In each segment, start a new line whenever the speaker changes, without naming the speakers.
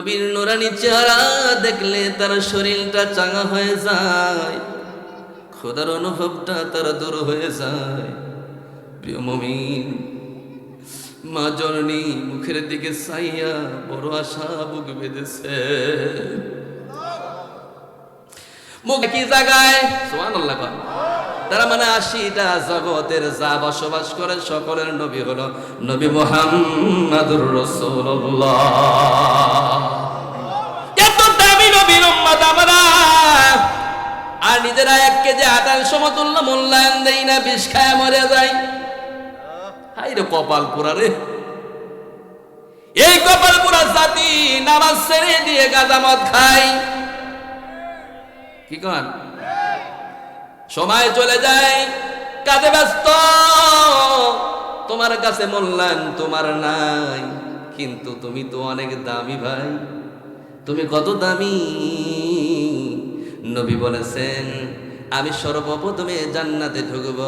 নবীর নুরানি চেহারা দেখলে তার শরীরটা চাঙ্গা হয়ে যায়, খোদার অনুভবটা তার দূর হয়ে যায়। প্রিয় মুমিন, মা জননী মুখের দিকে চাইয়া বড় আশা বুক বেঁধেছে। মুখ কি জায়গায় সুবহানাল্লাহ কর। তার মানে ৮০টা জগতের যা বসবাস করে সকলের নবী হলো নবী মুহাম্মাদুর রাসূলুল্লাহ। এত দামি নবীর উম্মত আমরা, আর নিজেরা ১ কেজি আটার সমতুল্য মূল্যায়ন দেই না, বিষ খায় মরে যাই। হাই রে কপাল পোড়া রে! এই কপাল পোড়া জাতি নামাজ ছেড়ে দিয়ে গাঁজা মদ খায়। কি কন? সময় চলে যায়, কাজে ব্যস্ত, তোমার কাছে মূল্যায়ন তোমার নাই। কিন্তু তুমি তো অনেক দামি ভাই। তুমি কত দামি! নবী বলেছেন, আমি সর্বপ্রথমে জান্নাতে ঢুকব,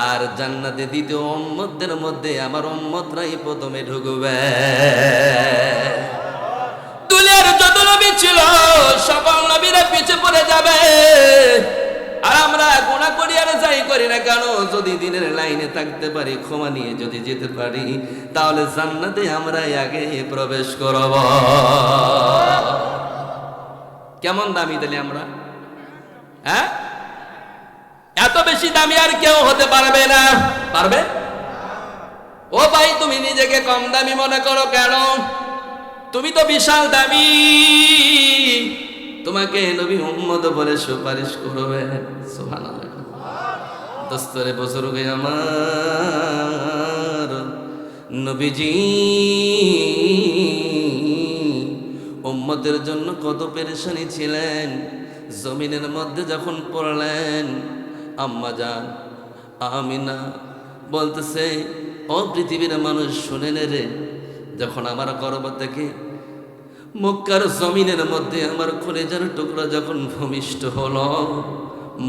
আর জান্নাতে দ্বিতীয় উম্মতদের মধ্যে আমার উম্মতরাই প্রথমে ঢুকবে। দুনিয়ার যত নবী ছিল সকল নবীরা পিছে পড়ে যাবে, আর আমরা গুনাহ করি আর যাই করি না কেন, যদি দিনের লাইনে থাকতে পারি, ক্ষমা নিয়ে যদি যেতে পারি, তাহলে জান্নাতে আমরা আগে প্রবেশ করব। কেমন দামি তাহলে আমরা? হ্যাঁ, এত বেশি দামি আর কেউ হতে পারবে না। পারবে? ও ভাই, তুমি নিজেকে কম দামি মনে করো কেন? তুমি তো বিশাল দামি। তোমাকে নবী উম্মত বলে সুপারিশ করবে। সুবহানাল্লাহ। দোস্তরে বুজুর্গ আমার, নবীজি উম্মতের জন্য কত পেরেশানি ছিলেন। জমিনের মধ্যে যখন পড়লেন, আম্মা জান আমিনা বলতেছে, ও পৃথিবীর মানুষ শুনে নে রে, যখন আমার গর্ভ থেকে মক্কার জমিনের মধ্যে আমার কলেজার টুকরা যখন ভূমিষ্ঠ হলো,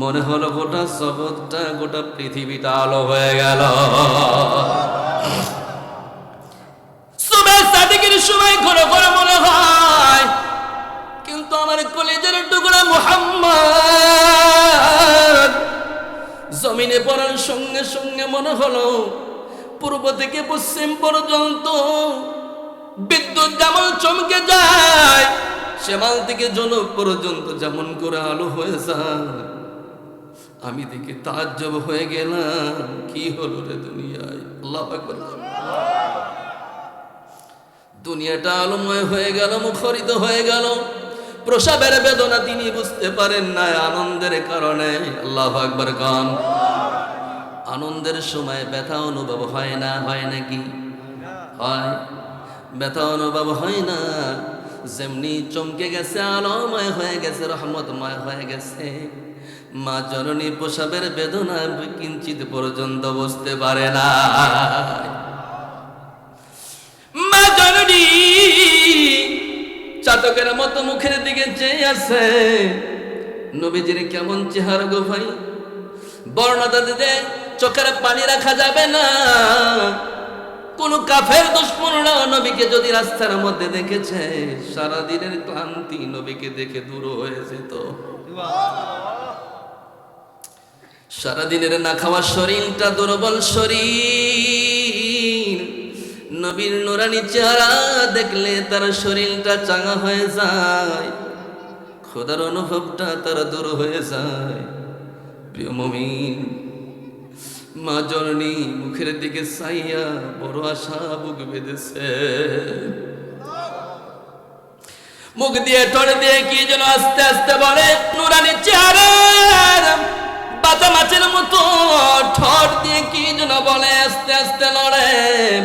মনে হলো গোটা জগৎটা, গোটা পৃথিবীটা আলো হয়ে গেল। সময় ঘুরে ঘুরে মনে হয়, কিন্তু আমার কলেজার টুকরা মুহাম্মদ জমিনে পড়ার সঙ্গে সঙ্গে মনে হলো পূর্ব থেকে পশ্চিম পর্যন্ত বিদ্যুৎ যেমন চমকে যায়, সেমাল থেকে জনক পর্যন্ত যেমন করে আলো হয়ে যায়। আমি দেখে তাজ্জব হয়ে গেলাম, কি হলো রে দুনিয়ায়! আল্লাহু আকবার। দুনিয়াটা আলোময় হয়ে গেল, মুখরিত হয়ে গেল। প্রসবের বেদনা তিনি বুঝতে পারেন না আনন্দের কারণে। আল্লাহু আকবার গান। আনন্দের সময় ব্যথা অনুভব হয় না? হয় নাকি? হয়। ব্যথা অনুভব হয় না। যেমনি চমকে গেছে, আলোময় হয়ে গেছে, রহমতময় হয়ে গেছে, মা জননী প্রসবের বেদনা কিঞ্চিত পর্যন্ত বুঝতে পারে না। মা জননী চাতকের মতো মুখের দিকে চেয়ে আছে। নবীজির কেমন চেহারা গো ভাই! বর্ণনা দিতে চোখের পানি রাখা যাবে না। কোন কাফের দুশমনরা নবীকে যদি রাস্তার মধ্যে দেখেছে, সারাদিনের ক্লান্তি নবীকে দেখে দূর হয়ে যেত। সারাদিনের না খাওয়া শরীরটা দুর্বল শরীর, নবীর নুরানি চেহারা দেখলে তার শরীরটা চাঙ্গা হয়ে যায়, খোদার অনুভবটা তার দূর হয়ে যায়। প্রিয় মুমিন, মা জননী মুখের দিকে চাইয়া বড় আশা বুক বেঁধেছে। মুখ দিয়ে ঠোঁট দিয়ে কি যেন আস্তে আস্তে বলে, নুরানি চেহারার বাচ্চা মাছের মতো ঠোঁট দিয়ে কি যেন বলে, আস্তে আস্তে লড়ে,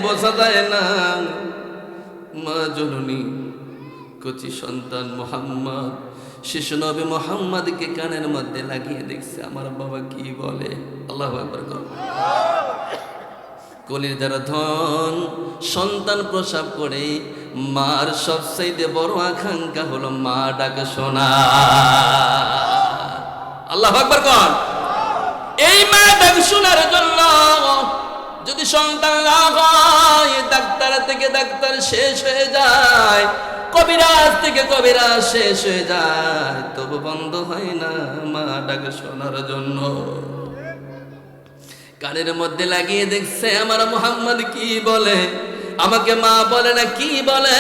বোঝা যায় না। মা জননী কচি সন্তান মুহাম্মদ, শিশু নবী মুহাম্মদকে কানের মধ্যে লাগিয়ে দেখছে, আমার বাবা কি বলে। আল্লাহু আকবার। কলিজার ধন সন্তান প্রসব করে মার সবচাইতে বড় আকাঙ্ক্ষা হলো মা ডাক শোনা। আল্লাহু আকবার কর। এই মা ডাক শোনার জন্য যদি সন্তান না হয়, ডাক্তার থেকে ডাক্তার শেষ হয়ে যায়, কবিরাজ থেকে কবিরাজ শেষ হয়ে যায়, তবু বন্ধ হয় না মা ডাক শোনার জন্য। কানের মধ্যে লাগিয়ে দেখছে আমার মুহাম্মদ কি বলে, আমাকে মা বলে না কি বলে।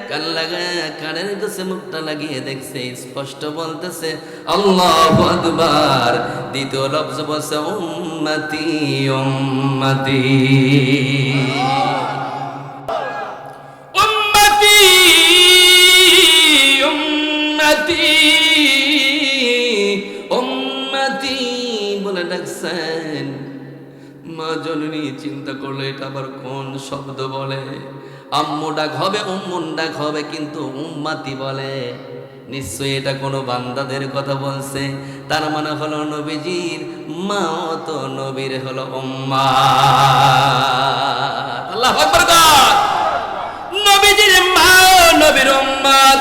কান লাগায় কানের কাছে মুখটা লাগিয়ে দেখছে, স্পষ্ট বলতেছে আল্লাহু আকবার। দ্বিতীয় লফজ বলছে উম্মতি উম্মতি উম্মতি উম্মতি উম্মতি বলে ডাকছেন। মা জননী চিন্তা করলে এটা আবার কোন শব্দ বলে, আম্মু ডাক হবে উম্মুন ডাক হবে, কিন্তু উম্মাতি বলে, নিশ্চয়ই এটা কোনো বান্দাদের কথা বলছে। তার মানে হলো নবীজির মা তো নবীর হলো উম্মাত। আল্লাহু আকবার। নবীজির মা নবীর উম্মাত।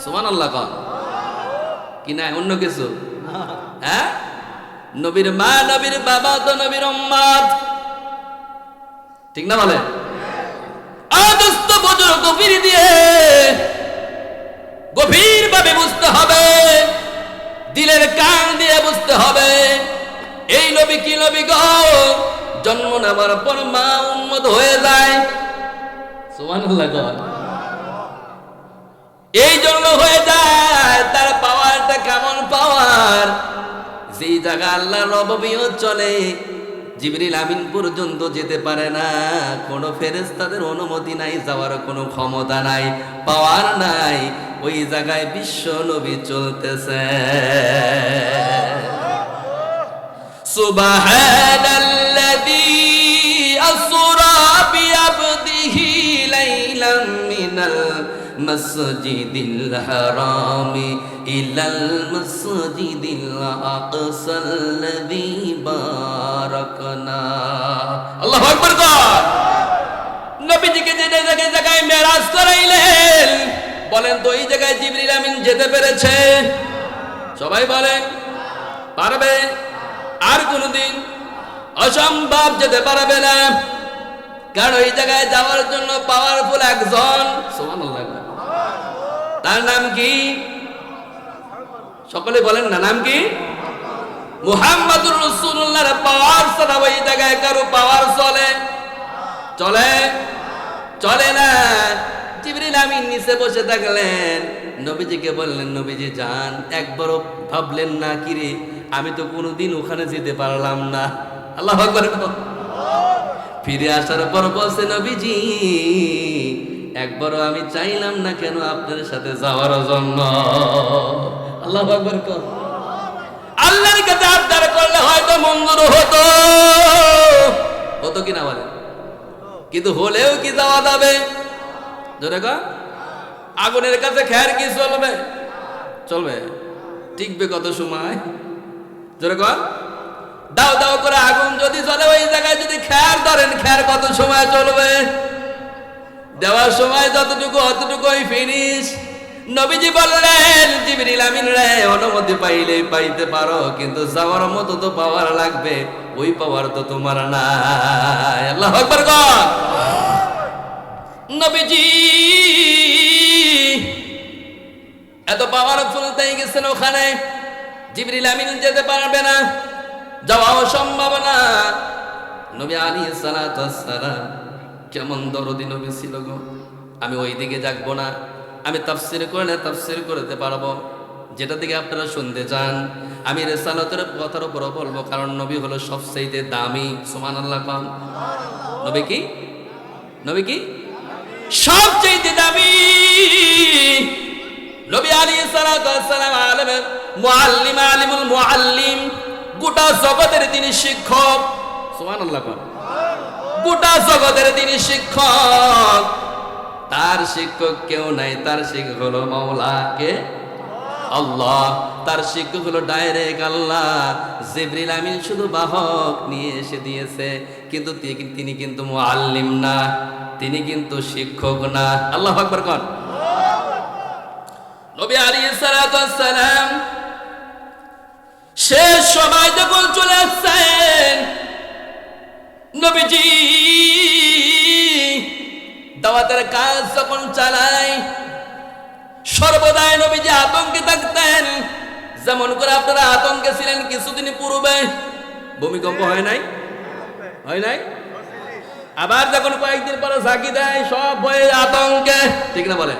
সুবহানাল্লাহ। কন কি না অন্য কিছু? হ্যাঁ, নবীর মা নবীর বাবা তো নবীর উম্মাত, ঠিক না বলে? আদস্ত বজর গভীর দিয়ে গভীর ভাবে বুঝতে হবে, দিলের কান দিয়ে বুঝতে হবে এই নবী কি নবী গো। জন্ম নেওয়ার পর মা উম্মত হয়ে যায়। সুবহানাল্লাহ। এই জন্য হয়ে যায়। তার পাওয়ারটা কেমন পাওয়ার, যেই জায়গা আল্লাহর রববিয়ত চলে জিবরিল আমিন পর্যন্ত যেতে পারে না, কোনো ফেরেশতাদের অনুমতি নাই, যাওয়ার কোনো ক্ষমতা নাই, পাওয়ার নাই, ওই জায়গায় বিশ্ব নবী চলতেছে। সুবহানাল্লাযী আসরা বিআবদিহি লাইলাম মিনাল মাসজিদিল হারামি ইলাল মাসজিদিল আকসাল্লাযী বারাকনা। আল্লাহু আকবার। নবীজিকে যে জায়গায় মেরাজ করাইলেন, বলেন তো এই জায়গায় জিবরিল আমিন যেতে পেরেছে? সবাই বলেন পারবে? আর কোনদিন অসম্ভব, যেতে পারবে না। কারণ এই জায়গায় যাওয়ার জন্য পাওয়ারফুল একজন, সুবহানাল্লাহ, তার নাম কি? সকলে বলেন না, নাম কি? মুহাম্মাদুর রাসূলুল্লাহর পাওয়ার ছাড়া ওই জায়গায় কারো পাওয়ার চলে? চলে? চলে না। জিবরিল আমিন নিচে বসে থাকলেন, নবীজিকে বললেন নবীজি যান। একবারও ভাবলেন না কিরে আমি তো কোনোদিন ওখানে যেতে পারলাম না। আল্লাহু আকবার। ফিরে আসার পর বলছে নবীজি একবারও আমি চাইলাম না কেন আপনার সাথে যাওয়ার জন্য। আল্লাহু আকবার। আল্লাহর কাছে আবদার করলে হয়তো মঞ্জুর হতো, হতো কিনা বলে, কিন্তু হলেও কি যাওয়া যাবে? জোরে কর। আগুনের কাছে খের কি চলবে? চলবে? টিকবে কত সময়? জোরে কর। দাও দাও করে আগুন যদি জ্বলে, ওই জায়গায় যদি খের ধরেন, খের কত সময় চলবে? দেওয়ার সময় যতটুকু অতটুকুই ফিনিশ। নবীজি বললেন জিবরিল আমিন রে, অনুমতি পাইলেই পাইতে পারো, কিন্তু যাওয়ার মতো তো পাওয়ার লাগবে, ওই পাওয়ার তো তোমার নাই। আল্লাহু আকবার। নবীজি এত পাওয়ারফুল তাই গেছেন ওখানে, জিবরিল আমিন যেতে পারবে না, যাওয়াও সম্ভব না। নবী আলাইহিস সালাতু ওয়াস সালাম কেমন দরদি নবী ছিল গো। আমি ওই দিকে যাবো না, আমি তাফসীর করলে তাফসীর করতে পারবো, যেটা দিকে আপনারা শুনতে চান আমি রিসালাতের কথার উপর বলবো, কারণ নবী হলো সবচেয়ে দামি। সুবহানাল্লাহ। কোন নবী কি? নবী কি? সবচেয়ে দামি নবী আলাইহিস সালাতু ওয়াস সালাম আলেম মুআল্লিম, আলিমুল মুআল্লিম, গোটা জগতের তিনি শিক্ষক। সুবহানাল্লাহ। গোটা জগতের তিনি শিক্ষক, তার শিক্ষক কেউ নাই, তার শিক্ষক হলো মাওলা। কে? আল্লাহ। তার শিক্ষক হলো ডাইরেক্ট আল্লাহ। জিবরিল আমিন শুধু বাহক নিয়ে এসে দিয়েছে, কিন্তু তিনি কিন্তু মুআল্লিম না, তিনি কিন্তু শিক্ষক না। আল্লাহু আকবার। কোন নবী আলাইহিস সালাতু ওয়াস সালাম শেষ সময় যখন চলে আসছেন, নবীজি দাওয়াতের কাজ যখন চালায় সর্বদাই নবীজি আতঙ্কে থাকতেন। যেমন করে আপনারা আতঙ্কে ছিলেন কিছুদিন পূর্বে, ভূমিকম্প হয় নাই? হয় নাই? আবার যখন কয়েকদিন পরে ঝাঁকি দেয় সব ভয়ে আতঙ্কে, ঠিক না বলেন?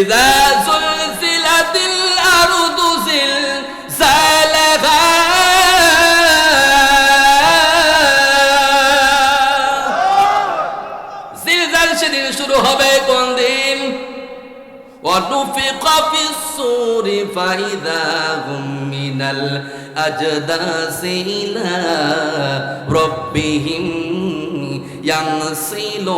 ইযা যুলজিলাতিল আরদু জিলজালাহা, জিলজাল সেদিন শুরু হবে কোন দিন? وَنُفِخَ فِي الصُّورِ فَإِذَا هُمْ مِنَ الْأَجْدَاثِ إِلَى رَبِّهِمْ يَنْسِلُونَ।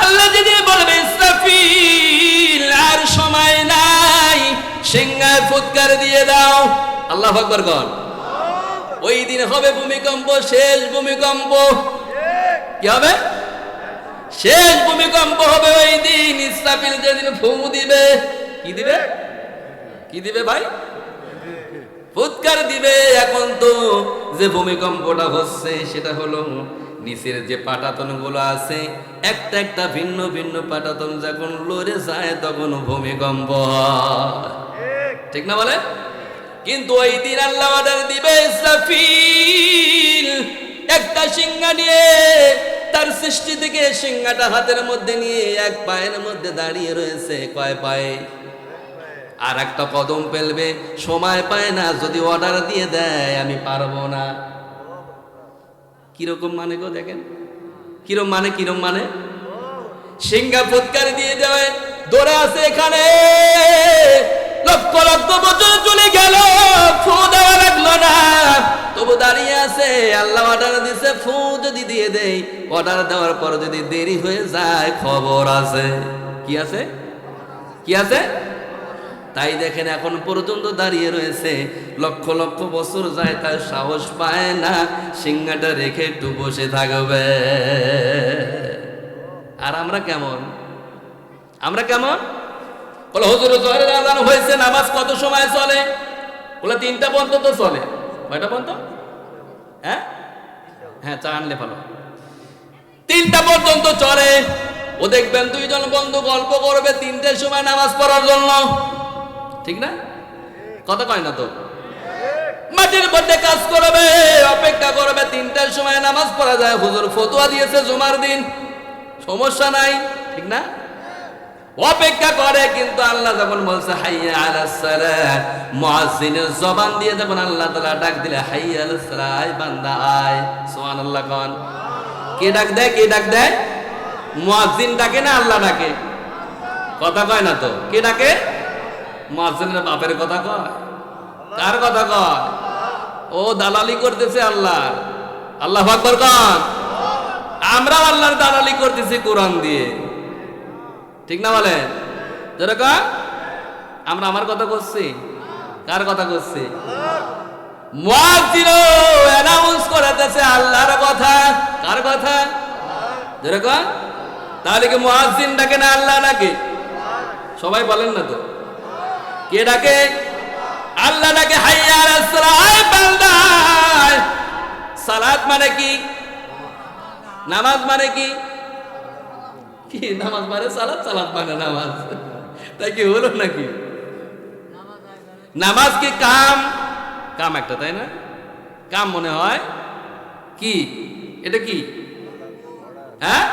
আল্লাহ যদি বলবে ইসরাফিল আর সময় নাই, সিংহায় ফুৎকার দিয়ে দাও। আল্লাহু আকবার বল। ওই দিন হবে ভূমিকম্প, শেষ ভূমিকম্প। কি হবে? শেষ ভূমিকম্প হবে ওই দিন। ইসরাফিল যেদিন ফু দিবে, কি দিবে? কি দিবে ভাই? ফুৎকার দিবে। এখন তো যে ভূমিকম্পটা হচ্ছে সেটা হলো নিচের যে পাটাতন গুলো আছে, একটা একটা ভিন্ন ভিন্ন পাটাতন যখন লড়ে যায় তখন ভূমিকম্প হয়, ঠিক না বলে? কিন্তু ওই দিন আল্লাহ অর্ডার দিবে, ইসরাফিল একটা সিংহা নিয়ে, তার সৃষ্টি থেকে সিংহাটা হাতের মধ্যে নিয়ে এক পায়ের মধ্যে দাঁড়িয়ে রয়েছে। কয় পায়ে? আর একটা কদম ফেলবে, সময় পায় না, যদি অর্ডার দিয়ে দেয় আমি পারবো না। কিরকম মানে গো দেখেন, কিরম মানে, কিরম মানে? সিংহা ফুৎকার দিয়ে দেয়, দৌড়ে আছে এখানে, লক্ষ লক্ষ বছর চলে গেল, ফু দেওয়া লাগলো না, তবু দাঁড়িয়ে আছে। আল্লাহ অর্ডার দিছে, ফু যদি দিয়ে দেই, অর্ডার দেওয়ার পর যদি দেরি হয়ে যায় খবর আছে। কি আছে? কি আছে? তাই দেখেন এখন পর্যন্ত দাঁড়িয়ে রয়েছে, লক্ষ লক্ষ বছর যায়, তার সাহস পায় না সিংহাটা রেখে একটু বসে থাকবে। আর আমরা কেমন? আমরা কেমন? বলে হুজুর জোহরের আযান হয়েছে, নামাজ কত সময় চলে? বলে 3টা পর্যন্ত চলে। কয়টা পর্যন্ত? হ্যাঁ হ্যাঁ, চা আনলে ভালো। 3টা পর্যন্ত চলে। ও দেখবেন দুইজন বন্ধু গল্প করবে 3টার সময় নামাজ পড়ার জন্য, ঠিক না? কথা কয় না তো? মাটির মধ্যে কাজ করবে, অপেক্ষা করবে 3টার সময় নামাজ পড়া যায়। হুজুর ফতোয়া দিয়েছে জুমার দিন, সমস্যা নাই, ঠিক না? অপেক্ষা করে। কিন্তু আল্লাহ যখন বলছে হাইয়া আলাস সালাহ, মুয়াজ্জিনের জবান দিয়ে যখন আল্লাহ তাআলা ডাক দিলে হাইয়া আলাস সালাহ, আয় বান্দা আয়, সুবহানাল্লাহ কোন। কে ডাক দেয়? কে ডাক দেয়? মুয়াজ্জিন ডাকে না আল্লাহ ডাকে? কথা কয় না তো? কে ডাকে? মুয়াজ্জিনের বাপের কথা কয়? কার কথা কয়? ও দালালি করতেছে আল্লাহ। আল্লাহু আকবার কোন। আমরা আল্লাহর দালালি করতেছি কোরআন দিয়ে, ঠিক না বলেন? যেরকম আমরা আমার কথা করছি, কার কথা করছি? মুয়াজ্জিন অ্যানাউন্স করতেছে আল্লাহর কথা। কার কথা? যেরকম। তাহলে কি মুয়াজ্জিন ডাকে না আল্লাহ ডাকে? সবাই বলেন না তো। কে ডাকে? আল্লাহ ডাকে। হাইয়া আলাস সালাহ, আয় বান্দা। সালাত মানে কি? নামাজ মানে কি? কি নামাজ মানে সালাত, সালাত মানে নামাজ। তাই কি হলো নাকি? নামাজ কি কাম? কাম একটা, তাই না? কাম মনে হয় কি? এটা কি? হ্যাঁ,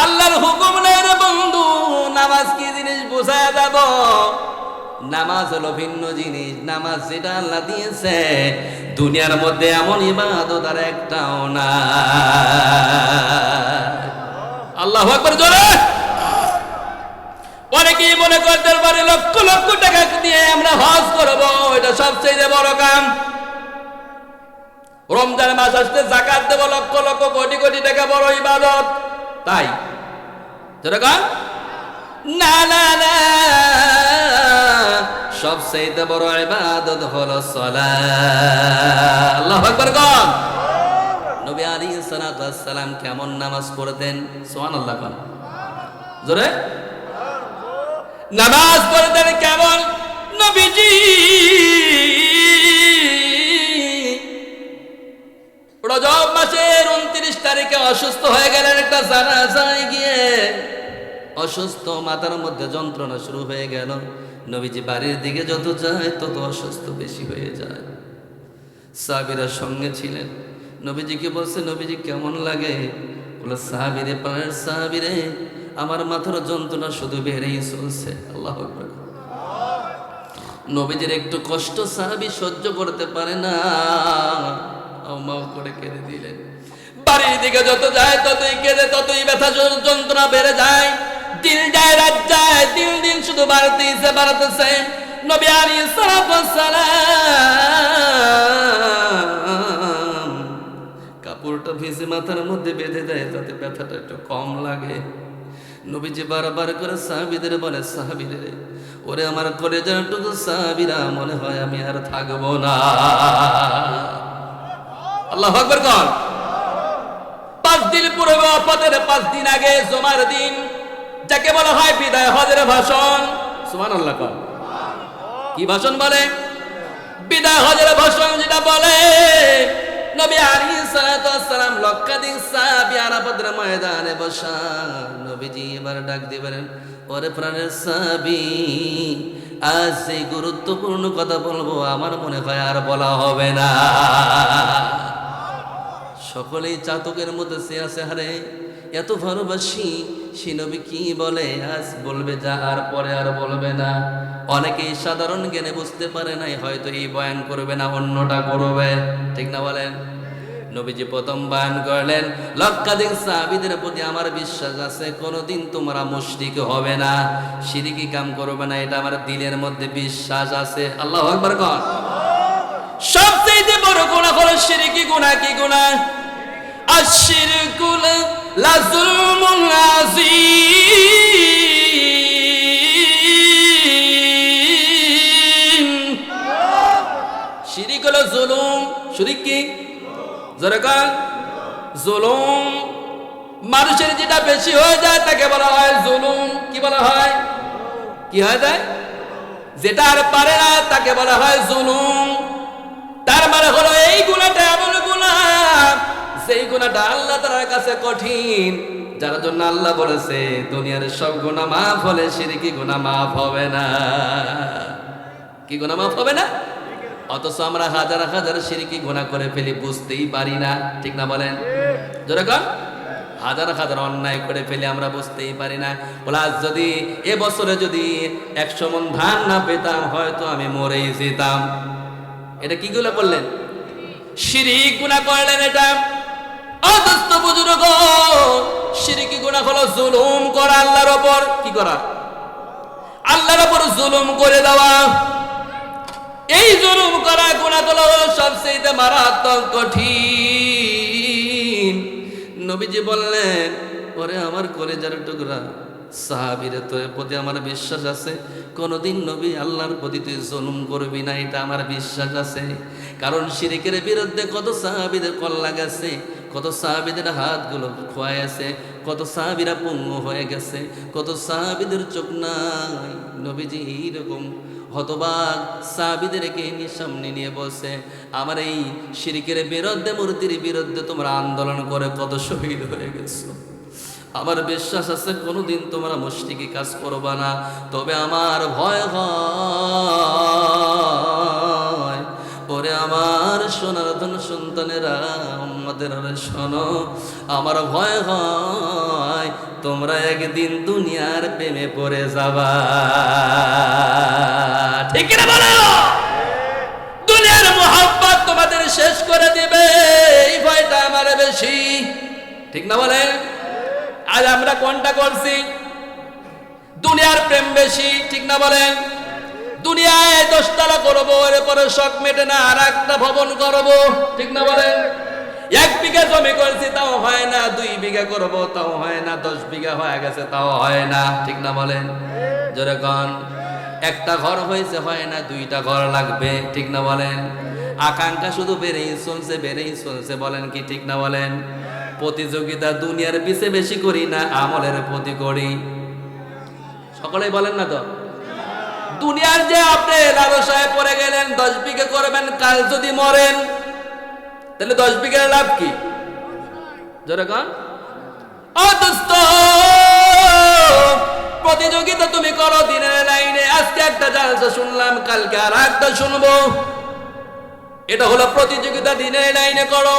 আল্লাহর হুকুম নেই রে বন্ধু। নামাজ কি জিনিস বোঝায় যাব? নামাজ হলো ভিন্ন জিনিস। নামাজ যেটা আল্লাহ দিয়েছে দুনিয়ার মধ্যে এমন ইবাদত আর একটাও না। আল্লাহু আকবার জোরে। অনেকেই মনে করতে পারে লক্ষ লক্ষ টাকা দিয়ে আমরা হজ করব, এটা সবচেয়ে বড় কাম। রমজান মাস আসতে যাকাত দেব, লক্ষ লক্ষ কোটি কোটি টাকা, বড় ইবাদত। তাই যেরকম না না না, সবচেয়ে বড় ইবাদত হলো সালাত। আল্লাহু আকবার কোন। নবী আলাইহিস সালাতু ওয়াস সালাম কেমন নামাজ পড়তেন? সুবহানাল্লাহ কোন জোরে। নামাজ পড়তেন কেমন? নবীজি রজব মাসের 29 তারিখে অসুস্থ হয়ে গেলেন একটা জানাজায় গিয়ে। অসুস্থ, মাথার মধ্যে যন্ত্রণা শুরু হয়ে গেল। নবীজি বাড়ির দিকে যত যায় তত অসুস্থ বেশি হয়ে যায়। সাহাবীরা সঙ্গে ছিলেন, নবীজিকে বলছে, নবীজি কেমন লাগে? বলে, সাহাবীরে, প্রাণের সাহাবীরে, আমার মাথার যন্ত্রণা শুধু বেড়েই চলছে। আল্লাহু আকবার। নবীজির একটু কষ্ট সাহাবী সহ্য করতে পারে না, মাও করে কেঁদে দিলেন। বাড়ির দিকে যত যায় ততই কেঁদে, ততই ব্যথা যন্ত্রণা বেড়ে যায়। দিন যায় রাত যায়, দিন দিন শুধু বাড়তেছে। নবী আলাইহিস সালাম কাপড়টা ভিজে মাথার মধ্যে বেঁধে দেয়, তাতে ব্যথাটা একটু কম লাগে। নবীজি বারবার করে সাহাবীদের বলে, সাহাবীদের, ওরে আমার কলেজার টুকু সাহাবীরা, মনে হয় আমি আর থাকবো না। আল্লাহু আকবার কর। 5 দিন পূর্বে ওয়াফাতের 5 দিন আগে জুমার দিন, যাকে বলা হয় বিদায় হজের ভাষণ। সুবহানাল্লাহ কর। কি ভাষণ বলে? বিদায় হজের ভাষণ যেটা বলে। নবী আলাইহিস সালাতু ওয়াস সালাম লক্ষাধিক সাহাবী আরাফাতের ময়দানে বসা। নবীজি এবার ডাক দিবেন, ওরে প্রাণের সাহাবী, আজ সেই গুরুত্বপূর্ণ কথা বলবো, আমার মনে হয় আর বলা হবে না। সকলেই চাতকের মধ্যে সে আছে, হারে এত ভালোবাসি, সে নবী কি বলে আজ বলবে যা, আর পরে আর বলবে না। অনেকেই সাধারণ জ্ঞানে বুঝতে পারে নাই, হয়তো এই বয়ান করবে না, অন্যটা করবে, ঠিক না বলেন? নবীজি প্রথম বয়ান করলেন, লক্ষাধিক সাহাবীদের প্রতি আমার বিশ্বাস আছে, কোনোদিন তোমরা মুশরিক হবে না, শিরকি কাম করবে না, এটা আমার দিলের মধ্যে বিশ্বাস আছে। আল্লাহু আকবার কর। সবচেয়ে বড় গুনাহ হলো শিরকি গুনাহ। কি গুনাহ? আশ-শিরকুল লাযুলমুন আযীম। শিরক হলো জুলুম। শিরক কি? জোরে কর। জুলুম। মানুষের যেটা বেশি হয়ে যায় তাকে বলা হয় জুলুম। কি বলা হয়? কি হয়ে যায়? যেটা আর পারে না তাকে বলা হয় জুলুম। তার মানে হলো এই গুনাহটা এমন গুনাহ, সেই গুনাহটা আল্লাহ তাআলার কাছে কঠিন, যার জন্য আল্লাহ বলেছে দুনিয়ার সব গুনাহ মাফ হলে শিরকি গুনাহ মাফ হবে না। কি গুনাহ মাফ হবে না? অথচ আমরা হাজার হাজার শিরকি গুনাহ করে ফেলি, বুঝতেই পারি না, ঠিক না বলেন? জোরে কর। হাজার হাজার অন্যায় করে ফেলি, আমরা বুঝতেই পারি না। প্লাস যদি এবছরে যদি 100 মণ ধান না পেতাম, হয়তো আমি মরেই যেতাম। এটা কি গুনাহ করলেন? শিরক গুনাহ করলেন। এটা অদস্ত বুজুর্গ, শিরকি গুনাহ হলো জুলুম করা আল্লাহর উপর। কি করা? আল্লাহর উপর জুলুম করে দেওয়া। এই জুলুম করা গুনাহ হলো সবচেয়ে মারাত্মক কঠিন। নবীজি বললেন, ওরে আমার কলেজার টুকরা সাহাবীরা, তোর প্রতি আমার বিশ্বাস আছে, কোনোদিন নবী আল্লাহর প্রতি তুই জুলুম করবি না, এটা আমার বিশ্বাস আছে। কারণ শিরকের বিরুদ্ধে কত সাহাবীদের কল্লা গেছে, কত সাহাবীদের হাতগুলো খোয়া আছে, কত সাহাবীরা পঙ্গু হয়ে গেছে, কত সাহাবীদের চোখ নাই। নবীজি এইরকম হতবাক সাহাবীদেরকে সামনে নিয়ে বসে, আমার এই শিরকের বিরুদ্ধে, মূর্তির বিরুদ্ধে তোমরা আন্দোলন করে কত শহীদ হয়ে গেছো। আমার বিশ্বাস আছে কোনোদিন তোমরা মুশরিকি কাজ করবা না। তবে আমার ভয় হয়, ওরে আমার সোনার ধন সন্তানেরা, আমাদের শোনো, আমার ভয় হয় তোমরা একদিন দুনিয়ার প্রেমে পড়ে যাবা। ঠিক না বলো? দুনিয়ার মোহাব্বত তোমাদের শেষ করে দিবে, এই ভয়টা আমার বেশি, ঠিক না বলেন? আজ আমরা কোনটা করছি? দুনিয়ার প্রেম বেশি, ঠিক না বলেন? দুনিয়ায় 10 তলা করবো, এরপরে শখ মেটে না, আর একটা ভবন করবো, ঠিক না বলেন? 1 বিঘা জমি করছি তাও হয় না, 2 বিঘা করবো তাও হয় না, 10 বিঘা হয়ে গেছে তাও হয় না, ঠিক না বলেন? যেরকম একটা ঘর হয়েছে হয় না, 2টা ঘর লাগবে, ঠিক না বলেন? আকাঙ্ক্ষা শুধু বেড়েই চলছে, বেড়েই চলছে, বলেন কি ঠিক না বলেন? প্রতিযোগিতা দুনিয়ার পিছে বেশি করি না, আমলের প্রতি করি। সকলেই বলেন না তো? দুনিয়ার যে আপনি লালসায় পড়ে গেলেন, 10 বিঘা করবেন, কাল যদি মরেন তাহলে 10 বিঘার লাভ কি? জোরে কন। ও দোস্ত, প্রতিযোগিতা তুমি করো দিনের লাইনে। আজকে একটা জালসা শুনলাম, কালকে আর একটা শুনবো। এটা হলো প্রতিযোগিতা, দিনের লাইনে করো।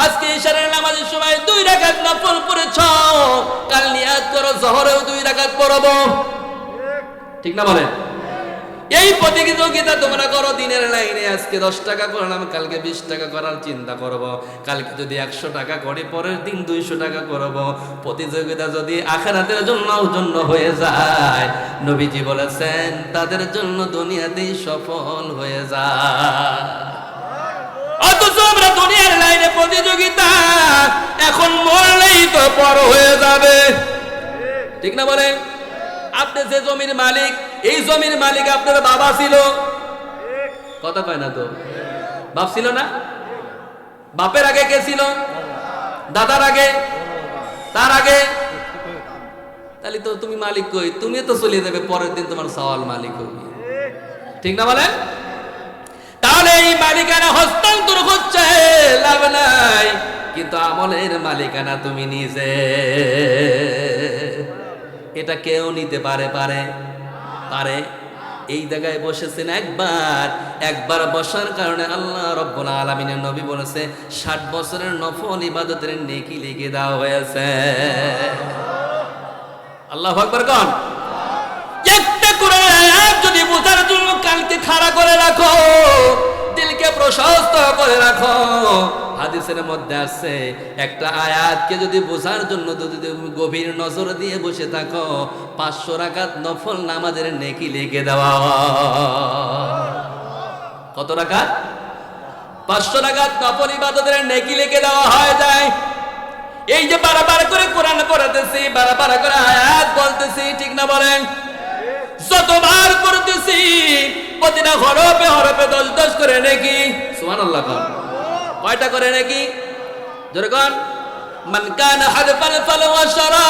আজকে ইশারের নামাজের সময় 2 রাকাত নফল পড়েছ, কাল নিয়াত করো জোহরেও 2 রাকাত পড়বো। ঠিক না বলেন? এই প্রতিযোগিতা তোমরা করো দিনের লাইনে। আজকে 10 টাকা করলাম, কালকে 20 টাকা করার চিন্তা করব। কালকে যদি 100 টাকা করি, পরের দিন 200 টাকা করব। প্রতিযোগিতা যদি আখিরাতের জন্য হয়ে যায়, নবীজি বলেছেন তাদের জন্য দুনিয়াতেই সফল হয়ে যায়। অথচ আমরা দুনিয়ার লাইনে প্রতিযোগিতা, এখন মরলেই তো পর হয়ে যাবে। ঠিক না বলেন? আপনি যে জমির মালিক, এই জমির মালিক আপনার বাবা ছিল। কথা কয় না তো? বাপ ছিল না? বাপের আগে কে ছিল? দাদার আগে? তার আগে? তাহলে তো তুমি মালিক কই? তুমি তো চলে যাবে, পরের দিন তোমার সওয়াল মালিক হবে। ঠিক না বলেন? তাহলে এই মালিকানা হস্তান্তর হচ্ছে, লাভ নাই। কিন্তু আমলের মালিকানা তুমি নিজে। এটা কেউ নিতে পারে? এই জায়গায় বসেছেন একবার বসার কারণে আল্লাহ রাব্বুল আলামিনের নবী বলেছে 60 বছরের নফল ইবাদতের নেকি লিখে দেওয়া হয়েছে। আল্লাহু আকবার কোন। একটা কোরআনের আয়াত যদি বোঝার জন্য কালকে খাড়া করে রাখো, দিলকে প্রশস্ত করে রাখো। হাদিসের মধ্যে আছে, একটা আয়াতকে যদি বোঝার জন্য যদি তুমি গভীর নজর দিয়ে বসে থাকো, 500 রাকাত নফল নামাজের নেকি লিখে দেওয়া হয়। কত রাকাত? 500 রাকাত নফল ইবাদতের নেকি লিখে দেওয়া হয়ে যায়। এই যে বারবার করে কোরআন পড়াতেছি, বারবার করে আয়াত বলতেছি, ঠিক না বলেন? যতবার পড়তেছি প্রতিটা হরফে হরফে 10 করে নেকি। সুবহানাল্লাহ কোন। কয়টা করে নাকি? জোরে কোন। মান কানা হারফান ফালাহু আশরা,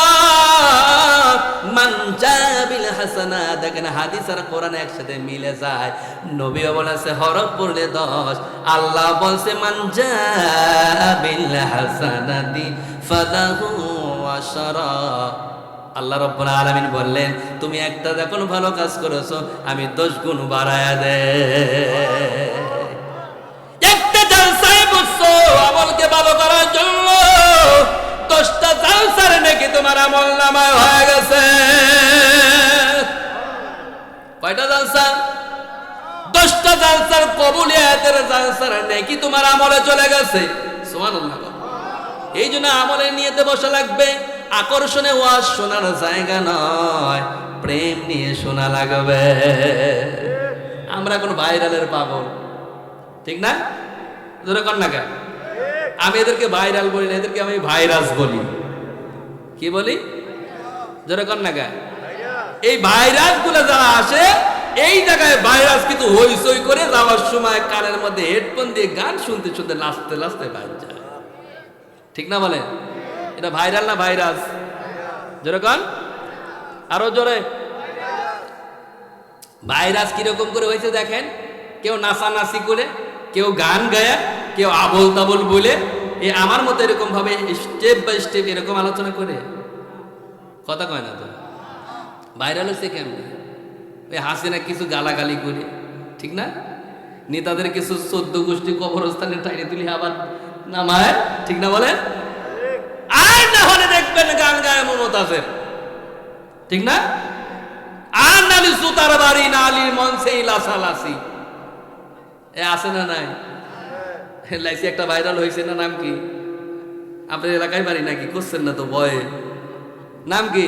মান জাবিল হাসানা। দেখেন হাদিস আর কোরআন একসাথে মিলে যায়। নবীও বলেছে হরফ পড়লে 10, আল্লাহ বলছে মান জাবিল হাসানাতি ফালাহু আশরা। আল্লাহ রাব্বুল আলামিন বললেন, তুমি একটা যখন ভালো কাজ করেছো, আমি 10 গুণ বাড়ায়া দেই। আমলকে ভালো করার জন্য 10টা জালসার নাকি তোমার আমল নামায় হয়ে গেছে। কয়টা জালসা? 10টা জালসার কবুলিয়াতের জালসার নাকি তোমার আমলে চলে গেছে। সুবহানাল্লাহ। এই জন্য আমলের নিয়তে বসা লাগবে। আকর্ষণে ওয়াজ শোনার জায়গা নয়, প্রেম নিয়ে শোনা লাগবে। আমরা কোন ভাইরালের পাগল, ঠিক না? ধরে কর না কেন? আমি এদেরকে ভাইরাল বলি না, এদেরকে আমি ভাইরাস বলি। কি বলি? ধরে কর না কেন? এই ভাইরাস গুলো যারা আসে, এই জায়গায় ভাইরাস কিন্তু হইচই করে যাওয়ার সময় কানের মধ্যে হেডফোন দিয়ে গান শুনতে শুনতে নাচতে নাচতে বাইরে যায়। ঠিক না বলেন? এটা ভাইরাল না ভাইরাস? জোরে কন, আরো জোরে। ভাইরাস কিরকম করে হয়েছে দেখেন। কেউ নাচানাচি করে, কেউ গান গায়া, কেউ আবল তাবল বলে, এই আমার মতো এরকম ভাবে স্টেপ বাই স্টেপ এরকম আলোচনা করে। কথা কয় না তো? ভাইরাল হচ্ছে কেমন? ওই হাসিনা কিছু গালাগালি করে, ঠিক না? নেতাদের কিছু 14 গোষ্ঠী কবরস্থানে টাইনে তুলি আবার নামায়, ঠিক না বলেন? আর না হলে দেখবেন গান গায়ে মমতাজের, ঠিক না? আর নালি সুতার বাড়ি, নালি মঞ্চে লাসালাসি, এ আছে না নাই? লাইসি একটা ভাইরাল হয়েছে না, নাম কি? আপনার এলাকায় বাড়ি নাকি? করছেন না তো ভয়ে। নাম কি?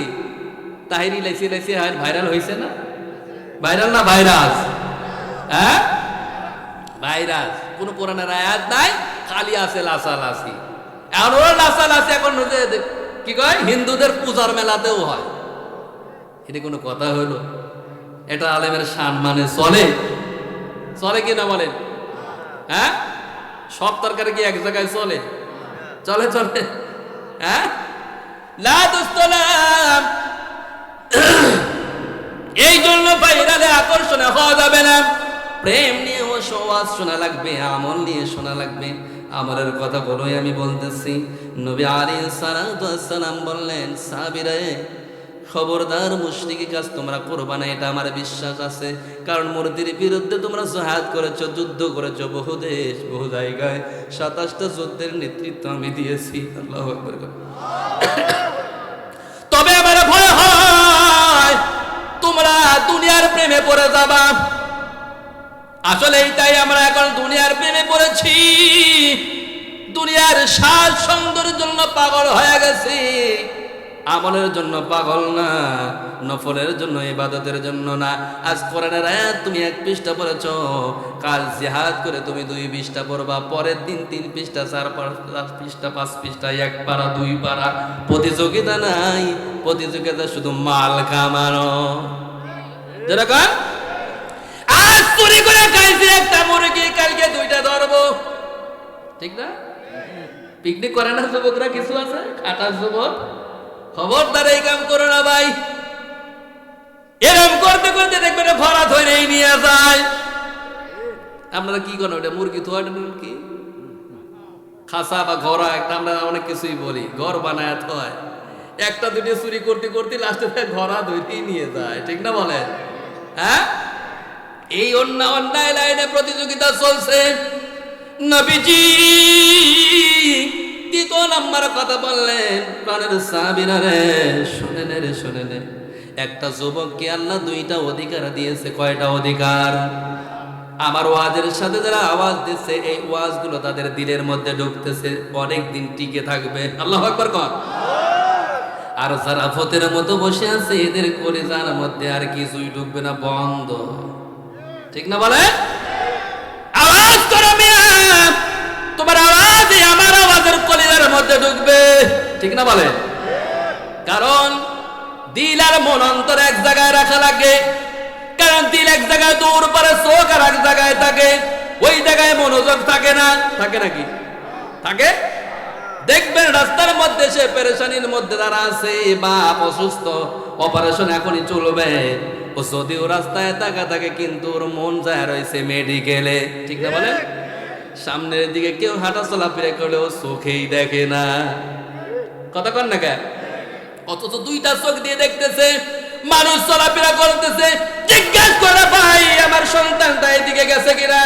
তাহিরি লাইসি লাইসি ভাইরাল হয়েছে না? ভাইরাল না ভাইরাস? হ্যাঁ ভাইরাস। কোন কোরআনের আয়াত নাই, খালি আছে লাসালাসি। এখন ওরা লাসালাসি এখন কি কয়, হিন্দুদের পূজার মেলাতেও হয়। এটা কোনো কথা হইল? এটা আলেমের সম্মানে চলে? চলে কি না বলেন? হ্যাঁ, সব তরকারি কি এক জায়গায় চলে? চলে চলে? হ্যাঁ, লা দুস্তলাম। এই জন্য ভাইরালে আকর্ষণে হওয়া যাবে না। প্রেম নিয়ে ও সওয়াজ শোনা লাগবে, আমল নিয়ে শোনা লাগবে। আমলের কথা বলোই আমি বলতেছি। নবী আলাইহিস সালাতু ওয়াস সালাম বললেন, সাহাবীরা খবরদার মুশরিকি কাজ তোমরা করবা না, এটা আমার বিশ্বাস আছে। কারণ মূর্তির বিরুদ্ধে তোমরা জিহাদ করেছো, যুদ্ধ করেছো বহু দেশ বহু জায়গায়, 27টা যুদ্ধের নেতৃত্ব আমি দিয়েছি। আল্লাহু আকবার। তবে আমার ভয় হয় তোমরা দুনিয়ার প্রেমে পড়ে যাবা। আসলে এইটাই আমরা এখন দুনিয়ার প্রেমে পড়েছি, দুনিয়ার স্বাদ সৌন্দর্যের জন্য পাগল হয়ে গেছি, আমলের জন্য পাগল না, নফলের জন্য, ইবাদতের জন্য না। আজ কোরআনের আয়াত তুমি 1 পৃষ্ঠা পড়েছো, কাল জিহাদ করে তুমি 2 পৃষ্ঠা পড়বা, পরের দিন 3 পৃষ্ঠা, 4 পৃষ্ঠা, 5 পৃষ্ঠা, 1 পারা 2 পারা। প্রতিযোগিতা নাই, প্রতিযোগিতা শুধু মাল কামানো। যেরকম আজ চুরি করে খাইছি একটা মুরগি, কালকে 2টা ধরবো, ঠিক না? পিকনিক করে না যুবকরা, কিছু আছে খাটার যুবক, খবরদার এই কাম করো না ভাই। এরকম করতে করতে দেখবেন ভরা ধরেই নিয়ে যায়। আপনারা কি করেন ওটা? মুরগি থোয়া কি খাসা বা ঘরা একটা, আমরা অনেক কিছুই বলি, ঘর বানায় থয়। 1টা 2টা চুরি করতে করতে লাস্টে ঘরা ধরেই নিয়ে যায়, ঠিক না বলেন? হ্যাঁ, এই অন্যায় লাইনে প্রতিযোগিতা চলছে। নবীজি 2 নাম্বার কথা বললেন, প্রাণের সাহাবীরা রে শুনেন রে শুনেন, একটা যুবককে আল্লাহ 2টা অধিকার দিয়েছে। কয়টা অধিকার? আমার ওয়াজের সাথে যারা আওয়াজ দিচ্ছে, এই ওয়াজগুলো তাদের দিলের মধ্যে ঢুকতেছে, অনেক দিন টিকে থাকবে। আল্লাহু আকবার কর। আর যারা ফতের মতো বসে আছে, এদের কলিজার মধ্যে আর কিছুই ঢুকবে না, বন্ধ, ঠিক না বলে? আওয়াজ করো মিয়া, তোমার আওয়াজ আমার আওয়াজের কলিজার মধ্যে ঢুকবে, ঠিক না বলে? কারণ দিল আর মন অন্তর এক জায়গায় রাখা লাগে। কারণ দিল এক জায়গায়, দূর পরে চোখ আর এক জায়গায় থাকে, ওই জায়গায় মনোযোগ থাকে না। থাকে নাকি? থাকে। দেখবেন রাস্তার মধ্যে সে পেরেশানির মধ্যে দাঁড়া আছে, বা অসুস্থ, অপারেশন এখনই চলবে, ও যদিও রাস্তায় তাকা থাকে, কিন্তু ওর মন যায় রয়েছে মেডিকেলে, ঠিক না বলেন? সামনের দিকে কেউ হাঁটা চলাফেরা করলেও চোখেই দেখে না। কথা কন না কে? অথচ 2টা চোখ দিয়ে দেখতেছে, মানুষ চলাফেরা করতেছে, জিজ্ঞাসা করে ভাই আমার সন্তানটা এদিকে গেছে কিনা,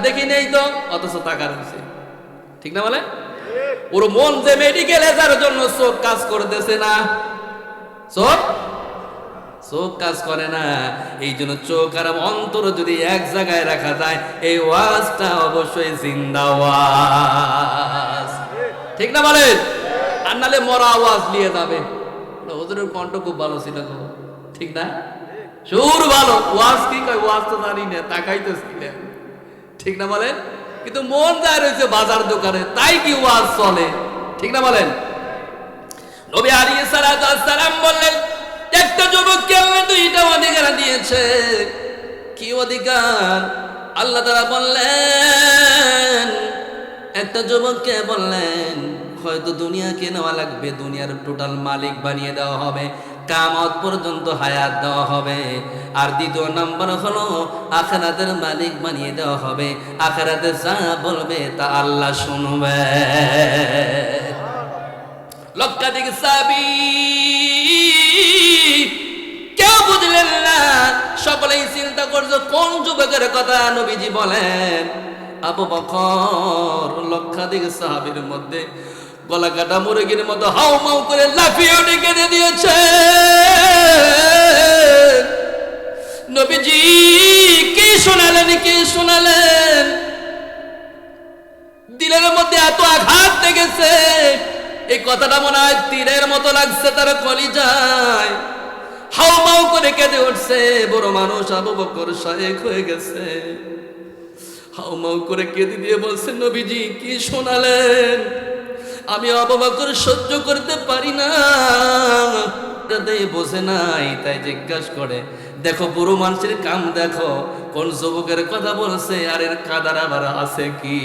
দেখি নেই তো, অথচ টাকা রয়েছে, ঠিক না বলে? ওর মন যে মেডিকেলে, যার জন্য চোখ কাজ করতেছে না, চোখ কাজ করে না। এই জন্য চোখ আর অন্তর যদি এক জায়গায় রাখা যায়, এই ওয়াজটা অবশ্যই জিন্দা ওয়াজ, ঠিক না বলেন? আর নালে মরা আওয়াজ নিয়ে যাবে। ওদের কণ্ঠ খুব ভালো ছিল, ঠিক না? সুর ভালো, ওয়াজ কি কয় ওয়াজ তো জানি না, তাকাইতেছিলেন, ঠিক না বলেন? কিন্তু মন যায় রয়েছে বাজার দোকানে, তাই কি ওয়াজ চলে, ঠিক না বলেন? নবী আলাইহিস সালাতু ওয়াস সালাম বললেন, একটা যুবককে আল্লাহ 2টা অধিকার দিয়েছে। কি অধিকার? আল্লাহ তাআলা বললেন, একটা যুবককে বললেন হয়তো দুনিয়াকে নেওয়া লাগবে, দুনিয়ার টোটাল মালিক বানিয়ে দেওয়া হবে, কিয়ামত পর্যন্ত হায়াত দেওয়া হবে। আর 2 নাম্বার হলো আখিরাতের মালিক বানিয়ে দেওয়া হবে, আখিরাতে যা বলবে তা আল্লাহ শুনবে। লক্ষাধিক সাহাবী কেউ বুঝলেন না, সকলেই চিন্তা করছে কোন যুবকের কথা নবীজি বলেন। আবু বকর লক্ষাধিক সাহাবীর মধ্যে গলা কাটা মুরগির মতো হাউমাউ করে লাফিয়ে উঠে কেঁদে দিয়েছে। নবীজি কি শোনালেন, কি শোনালেন? দিলের মধ্যে এত আঘাত লেগেছে, এই কথাটা মনে হয় তীরের মতো লাগছে তার কলিজায়। হাউমাউ করে কেঁদে উঠছে। বড় মানুষ আবু বকর শায়েখ হয়ে গেছে, হাউমাউ করে কেঁদে দিয়ে বলছে, নবীজি কি শোনালেন? আমি আবু বকর সহ্য করতে পারি না, বোঝে নাই, তাই জিজ্ঞাসা করে, দেখো বুড়ো মানুষের কাম দেখো, কোন যুবকের কথা বলছে, আর এর কাদার আবার আছে কি?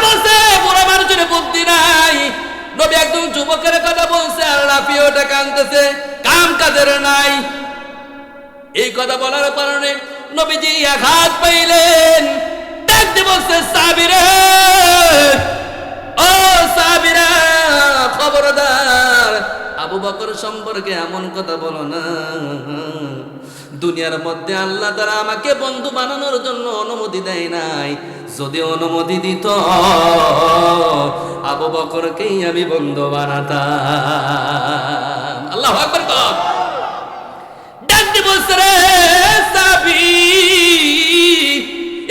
বলছে বুড়ো মানুষের বুদ্ধি নাই, নবী একদম যুবকের কথা বলছে আর লাফিয়ে ওটা কাঁদতেছে, কাম কাজের নাই। এই কথা বলার কারণে নবীজি আঘাত পাইলেন, ডাকতে বলছে সাহাবীরা, ও সাহাবীরা খবরদার, আবু বকর সম্পর্কে এমন কথা বলো না। দুনিয়ার মধ্যে আল্লাহ তাআলা আমাকে বন্ধু বানানোর জন্য অনুমতি দেয় নাই। যদি অনুমতি দিত আবু বকরকেই আমি বন্ধু বানাতাম। আল্লাহু আকবার। ডাকতে বলছে রে সাহাবী,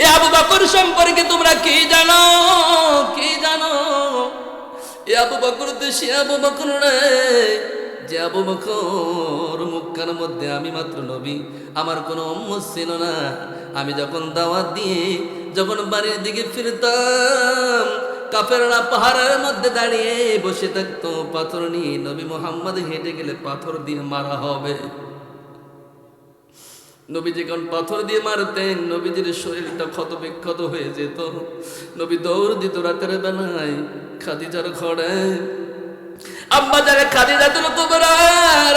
এ আবু বকর সম্পর্কে তোমরা কি জানো? কি জানো? এ আবু বকর তো সে আবু বকর রে, যে আবু বকর মক্কার মধ্যে আমি মাত্র নবী, আমার কোনো উম্মত ছিল না। আমি যখন দাওয়াত দিয়ে যখন বাড়ির দিকে ফিরতাম, কাফেররা পাহাড়ের মধ্যে দাঁড়িয়ে বসে থাকতো পাথর নিয়ে। নবী মুহাম্মদ হেঁটে গেলে পাথর দিয়ে মারা হবে। নবী যখন পাথর দিয়ে মারতেন, নবীজির শরীরটা ক্ষত বিক্ষত হয়ে যেত। নবী দৌড় দিত রাতের বেলায় খাদিজার ঘরে। আম্মা যারা খাদিজাতুল কুবরা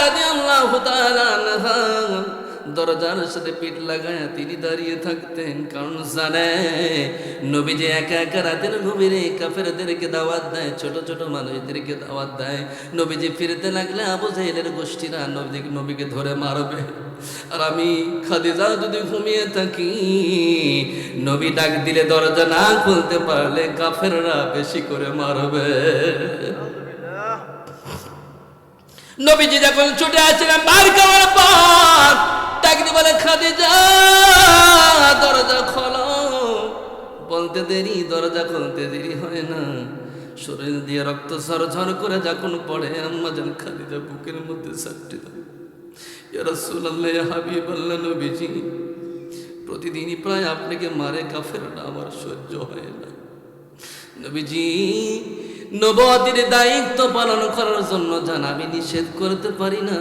রাদিয়াল্লাহু তাআলা আনহা দরজার সাথে পিঠ লাগায় তিনি দাঁড়িয়ে থাকতেন, কারণ জানে নবী যে একা একা রাতের গভীরে কাফেরদেরকে দাওয়াত দেয়, ছোট ছোট মানুষদেরকে দাওয়াত দেয়। নবীজি ফিরতে লাগলে আবু জাহেলের গোষ্ঠীরা নবীকে ধরে মারবে। আর আমি খাদিজা যদি ঘুমিয়ে থাকি, নবী ডাক দিলে দরজা না খুলতে পারলে কাফেররা বেশি করে মারবে। নবীজি যখন ছুটে আসছিলেন মার খাওয়ার পর, ডাকতে বলে খাদিজা দরজা খোলো। বলতে দেরি, দরজা খুলতে দেরি হয় না। শরীর দিয়ে রক্ত ঝরঝর করে যখন পড়ে, আম্মা জান খাদিজা বুকের মধ্যে সাপটে দেয়। ইয়া রাসূলুল্লাহ, ইয়া হাবিবাল্লাহ, নবীজি প্রতিদিনই প্রায় আপনাকে মারে কাফেররা, আমার সহ্য হয় না। নবীজি নবুয়তের দায়িত্ব পালন করার জন্য জান আমি নিষেধ করতে পারি না,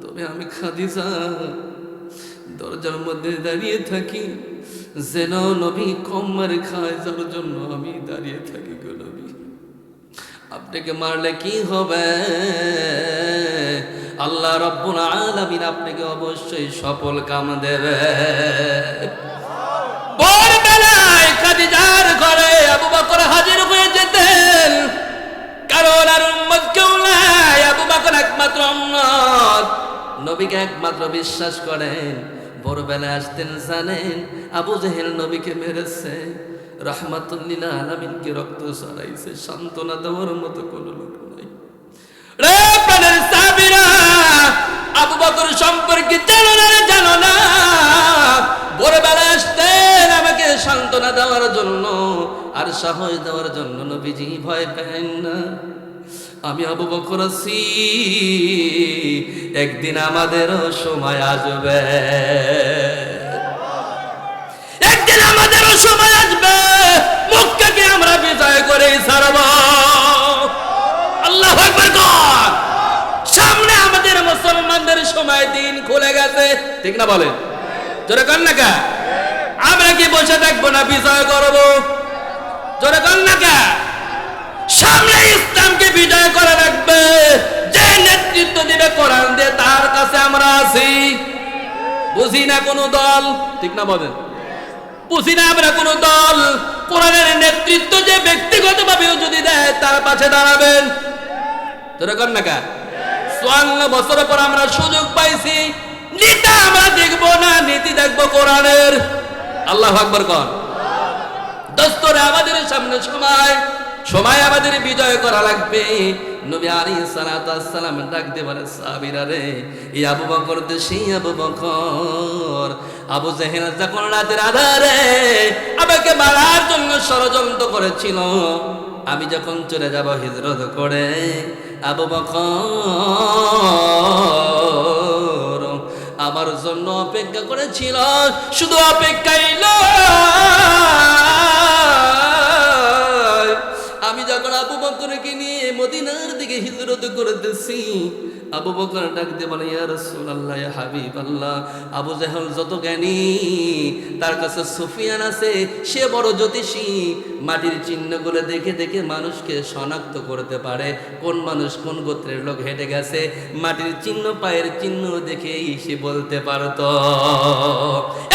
তবে আমি খাদিজা দরজার মধ্যে দাঁড়িয়ে থাকি, যেন নবী কম মারে খায়, যার জন্য আমি দাঁড়িয়ে থাকি। গো নবী, আপনাকে মারলে কি হবে? আল্লাহ রাব্বুল আলামিন আপনাকে অবশ্যই সফল কাম দেবে। ভোরবেলায় খাদিজার ঘরে আবু বকর হাজির হয়ে যেতেন, কারণ আর উম্মত কেউ নাই। আবু বকর একমাত্র উম্মত, নবীকে একমাত্র বিশ্বাস করেন। ভোরবেলায় আসতেন, জানেন আবু জাহেল নবীকে মেরেছে, রাহমাতুল লিল আলামিনকে রক্ত ছড়াইছে, সান্ত্বনা দেওয়ার মতো কোনো লোক নাই। রে প্রাণের সাহাবীরা, আবু বকর সম্পর্কে জানো না, জানো না? ভোরবেলায় আসতেন আমাকে সান্ত্বনা দেওয়ার জন্য আর সাহস দেওয়ার জন্য। নবীজি ভয় পেন না, আমি আবু বকর আছি, একদিন আমাদেরও সময় আসবে, একদিন আমাদেরও সময় আসবে, মক্কাকে আমরা বিজয় করে ছাড়ব। আল্লাহু আকবার। সামনে আমাদের মুসলমানদের সময় দিন খুলে গেছে, ঠিক না বলেন? জোরে কন না কা? আমরা কি বসে থাকবো না? বিজয় করব। জোরে কন না কা? সামনে ইসলামকে বিজয় করে রাখবে যে নেতৃত্ব দিবে কোরআন দিয়ে, তার কাছে আমরা আছি। বুঝি না কোন দল, ঠিক না বলেন? বুঝি না আমরা কোন দল। কোরআনের নেতৃত্ব যে ব্যক্তিগতভাবেও যদি দেয়, তার পাশে দাঁড়াবেন। জোরে কন না কা? 54 বছর পর আমরা সুযোগ পাইছি, নীতি আমরা দেখবো না, নীতি দেখবো কোরআনের। আল্লাহু আকবার কর। দোস্তরে আমাদের সামনে সময় আমাদের বিজয় করা লাগবে। নবী আলাইহিস সালাতু ওয়াস সালাম ডাকতে বলে, সাহাবীরা রে, এই আবু বকর তো সেই আবু বকর, আবু জাহেল যখন রাতের আধারে আমাকে মারার জন্য ষড়যন্ত্র করেছিল, আমি যখন চলে যাব হিজরত করে, আবু বকর আমার জন্য অপেক্ষা করেছিল। শুধু অপেক্ষাই নয়, আমি যখন আবু বকরকে নিয়ে মদিনার দিকে হিজরত করতেছি, আবু বকর ডাকতে বলে, ইয়া রাসূলুল্লাহ, ইয়া হাবিবাল্লাহ, আবু জাহেল যত জ্ঞানী, তার কাছে সুফিয়ান আছে, সে বড় জ্যোতিষী, মাটির চিহ্নগুলো দেখে দেখে মানুষকে শনাক্ত করতে পারে, কোন মানুষ কোন গোত্রের লোক হেঁটে গেছে, মাটির চিহ্ন, পায়ের চিহ্ন দেখেই সে বলতে পারত।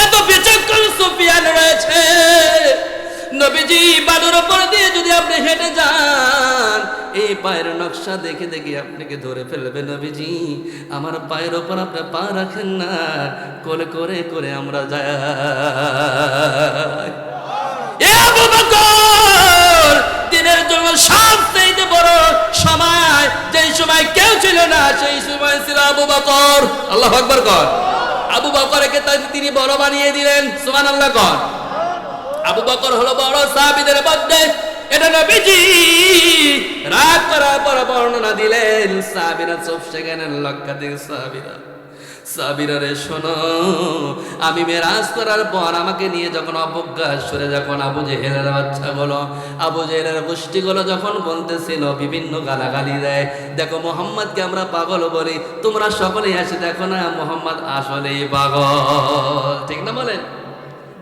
এত বিচক্ষণ সুফিয়ান রয়েছে। নবীজি বালুর উপর দিয়ে যদি আপনি হেঁটে যান, এই পায়ের নকশা দেখে দেখে আপনাকে ধরে ফেলবে। নবীজি আমার পায়ের ওপর আপনি পা রাখেন না, কোলে করে করে আমরা যাই। এ আবু বকর, দিনের জন্য সবচেয়ে বড় সময়, যেই সময় কেউ ছিল না, সেই সময় ছিল আবু বকর। আল্লাহু আকবার কর। আবু বকরকে তিনি বড় বানিয়ে দিলেন। সুবহানাল্লাহ কর। আবু বকর হলো বড় সাহাবীদের মধ্যে। এটা নবীজি রাগ করার পর বর্ণনা দিলেন। সাহাবীরা চুপ সেখানে লক্ষাধিক সাহাবীরা রে শোনো, আমি মেরাজ করার পর আমাকে নিয়ে যখন অবজ্ঞা সরে, যখন আবু জেহেলের বাচ্চাগুলো, আবু জেহেলের গোষ্ঠীগুলো যখন বলতেছিল, বিভিন্ন গালাগালি দেয়, দেখো মোহাম্মদকে আমরা পাগল বলি, তোমরা সকলেই আসে দেখো না মোহাম্মদ আসলেই পাগল। ঠিক না বলেন?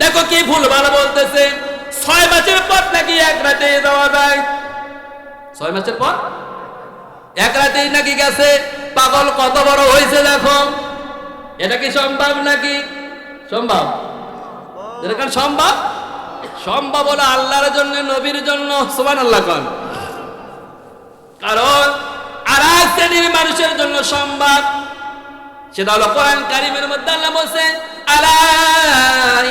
দেখো কি ভুল ভালো বলতেছে। 6 মাসের পর নাকি এক রাতে যাওয়া যায়। 6 মাসের পর এক রাতেই নাকি গেছে। পাগল কত বড় হয়েছে দেখো। এটা কি সম্ভব নাকি? সম্ভব? যেরকম সম্ভব, সম্ভব হলো আল্লাহর জন্য, নবীর জন্য। সুবহানাল্লাহ কোন। কারণ আর এক শ্রেণীর মানুষের জন্য সম্ভব, সেটা হলো কোরআন কারীমের মধ্যে আল্লাহ বলেছেন, আলা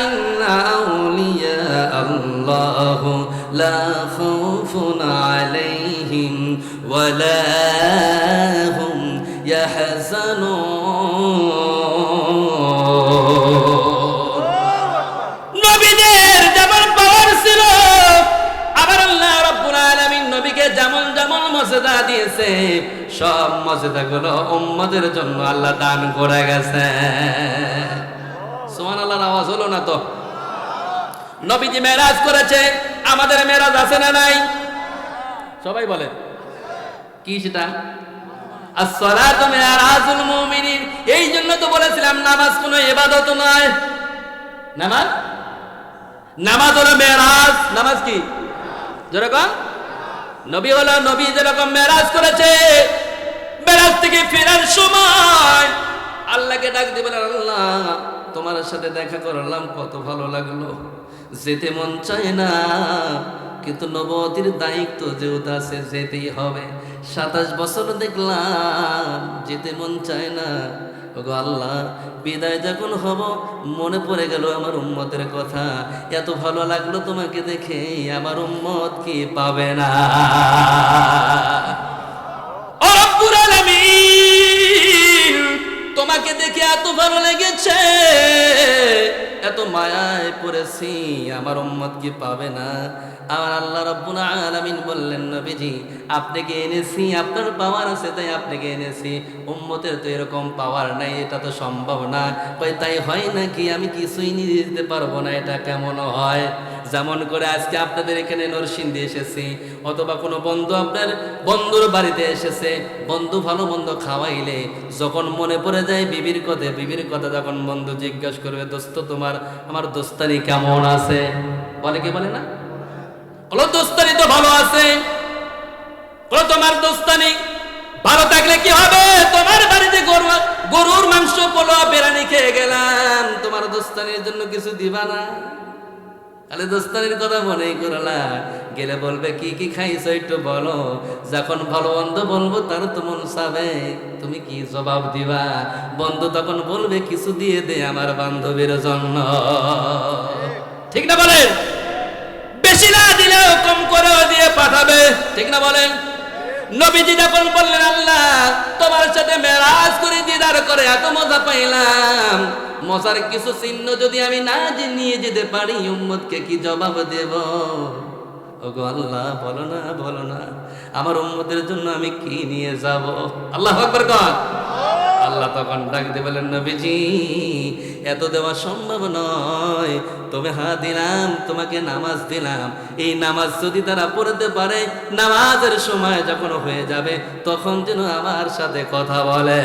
ইন্না আউলিয়া আল্লাহু লা খাউফুন আলাইহিম ওয়া লা হুম ইয়াহজানুন। নবীদের যেমন পাওয়ার ছিল, আবার আল্লাহ রাব্বুল আলামিন নবীকে যেমন যেমন মর্যাদা দিয়েছে, সব মর্যাদাগুলো উম্মতের জন্য আল্লাহ দান করে গেছে। সুবহানাল্লাহর আওয়াজ হলো না তো? নবীজি মেরাজ করেছে, আমাদের মেরাজ আছে না নাই? সবাই বলেন কি সেটা? as-salatu mi'rajul mu'minin। এই জন্য তো বলেছিলাম নামাজ কোনো ইবাদত নয়। নামাজ হলো মেরাজ। নামাজ কি? যেরকম নবী হলো, নবী যেরকম মেরাজ করেছে, মেরাজ থেকে ফেরার সময় আল্লাহকে ডাক দিবেন, আল্লাহ তোমার সাথে দেখা করলাম, কত ভালো লাগলো, যেতে মন চায় না, কিন্তু নবুয়তির দায়িত্ব যেহেতু আছে যেতেই হবে। 27 বছর দেখলাম, যেতে মন চায় না। ওগো আল্লাহ, বিদায় যখন হব মনে পড়ে গেল আমার উম্মতের কথা। এত ভালো লাগলো তোমাকে দেখে, আমার উম্মত কি পাবে না? ও রব্বুল আলামিন, তোমাকে দেখে এত ভালো লেগেছে, এত মায়ায় পড়েছি, আমার উম্মত কি পাবে না? আমার আল্লাহ রাব্বুল আলামিন বললেন, নবীজি আপনাকে এনেছি, আপনার পাওয়ার আছে তাই আপনাকে এনেছি, উম্মতের তো এরকম পাওয়ার নাই, এটা তো সম্ভব না। কই তাই হয় নাকি? আমি কিছুই নিয়ে দিতে পারবো না, এটা কেমন হয়? যেমন করে আজকে আপনাদের এখানে নরসিংদী এসেছি, অথবা কোনো বন্ধু আপনার বন্ধুর বাড়িতে এসেছে, বন্ধু ভালো মন্দ খাওয়াইলে যখন মনে পড়ে যায় বিবির কথা যখন বন্ধু জিজ্ঞাসা করবে, দোস্ত তোমার আমার দোস্তানি কেমন আছে, বলে কি বলে না? বলো দোস্তানি তো ভালো আছে। বলো তোমার দোস্তানি ভালো থাকলে কি হবে? তোমার বাড়িতে গরুর মাংস পোলা বিরিয়ানি খেয়ে গেলাম, তোমার দোস্তানির জন্য কিছু দিবা না? তাহলে দোস্তানির কথা মনেই করলা, গেলে বলবে কি কি খাইছো একটু বলো। যখন ভালো বন্ধু বলবো তার তো মন চাবে, তুমি কি জবাব দিবা? বন্ধু তখন বলবে কিছু দিয়ে দে আমার বান্ধবীর জন্য। ঠিক না বলেন? বেশি না দিলেও কম করেও দিয়ে পাঠাবে। ঠিক না বলেন? নবীজি যখন বললেন, আল্লাহ তোমার সাথে মেরাজ করে দিদার করে এত মজা পাইলাম, মজার কিছু চিহ্ন যদি আমি না নিয়ে যেতে পারি, উম্মতকে কি জবাব দেব? ওগো আল্লাহ, বলো না আমার উম্মতের জন্য আমি কি নিয়ে যাব? আল্লাহু আকবার কর। আল্লাহ তখন ডাক দিয়ে বলেন, নবীজি এত দেওয়া সম্ভব নয়, তবে দিলাম তোমাকে নামাজ দিলাম, এই নামাজ যদি তারা পড়তে পারে, নামাজের সময় যখন হয়ে যাবে তখন যেন আমার সাথে কথা বলে।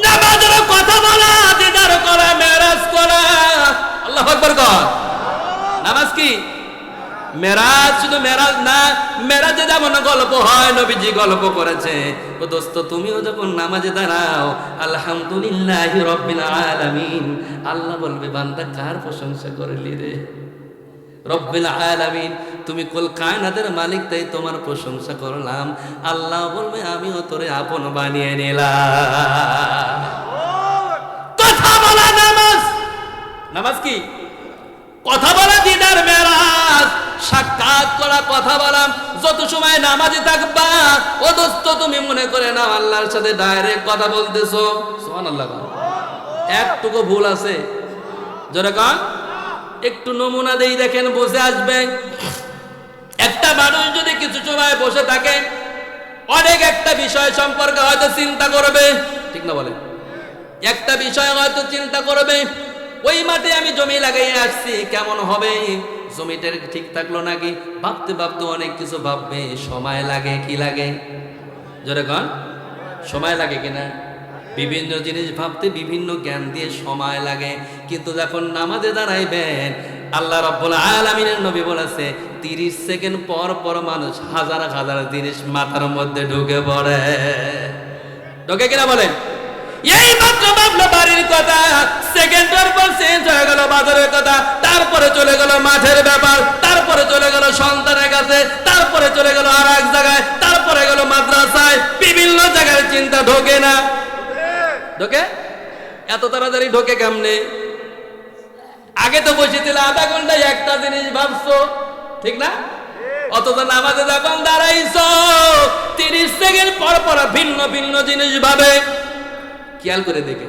নামাজের কথা বলা, দিদার করা, মেরাজ করা। আল্লাহু আকবার কর। নামাজ কি? মেরাজ শুধু মেরাজ না, মেরাজে যেমন গল্প হয় নবীজি গল্প করেছে, ও দোস্ত তুমিও যখন নামাজে দাঁড়াও আলহামদুলিল্লাহি রাব্বিল আলামিন, আল্লাহ বলবে বান্দা কার প্রশংসা করলি রে? রব্বিল আলামিন, তুমি কুল কায়নাতের মালিক, তাই তোমার প্রশংসা করলাম। আল্লাহ বলবে আমিও তোরে আপন বানিয়ে নিলাম। কথা বলা নামাজ, নামাজ কি? কথা বলা দিদার মেরাজ, সাক্ষাৎ করা, কথা বলাম। যত সময় নামাজে থাকবা ও দোস্ত তুমি মনে করে নাও আল্লাহর সাথে ডাইরেক্ট কথা বলতেছো। সুবহানাল্লাহ। একটুকু ভুল আছে? জোরে কন। একটু নমুনা দেই, দেখেন বসে আসবে। একটা মানুষ যদি কিছু সময় বসে থাকে অনেক একটা বিষয় সম্পর্কে হয়তো চিন্তা করবে, ঠিক না বলে? একটা বিষয় হয়তো চিন্তা করবে, ওই মাঠে আমি জমি লাগাইয়ে আসছি, কেমন হবে, জমিটা ঠিক থাকলো নাকি, ভাবতে ভাবতে অনেক কিছু ভাববে। সময় লাগে, কি লাগে? জোরে কন। সময় লাগে কিনা? বিভিন্ন জিনিস ভাবতে বিভিন্ন জ্ঞান দিয়ে সময় লাগে। কিন্তু যখন নামাজে দাঁড়াইবেন, আল্লাহ রাব্বুল আলামিনের নবী বলেছে 30 সেকেন্ড পর পর মানুষ হাজার হাজার জিনিস মাথার মধ্যে ঢুকে পড়ে। ঢোকে কিনা বলেন? এই মাত্র ভাবলো বাড়ির কথা, সেকেন্ডের পর চেঞ্জ হয়ে গেল বাজারের কথা, তারপরে চলে গেল মাঠের ব্যাপার, তারপরে চলে গেল সন্তানের কাছে, তারপরে চলে গেল আর এক জায়গায়, তারপরে গেল মাদ্রাসায়। বিভিন্ন জায়গায় চিন্তা ঢোকে না? ঢোকে? এত তাড়াতাড়ি ঢোকে কেমনে? আগে তো বসেছিল আধা ঘন্টায় একটা জিনিস ভাবছো, ঠিক না? অথচ নামাজে যখন দাঁড়াইছো 30 সেকেন্ড পর পর ভিন্ন ভিন্ন জিনিস ভাবে। খেয়াল করে দেখে,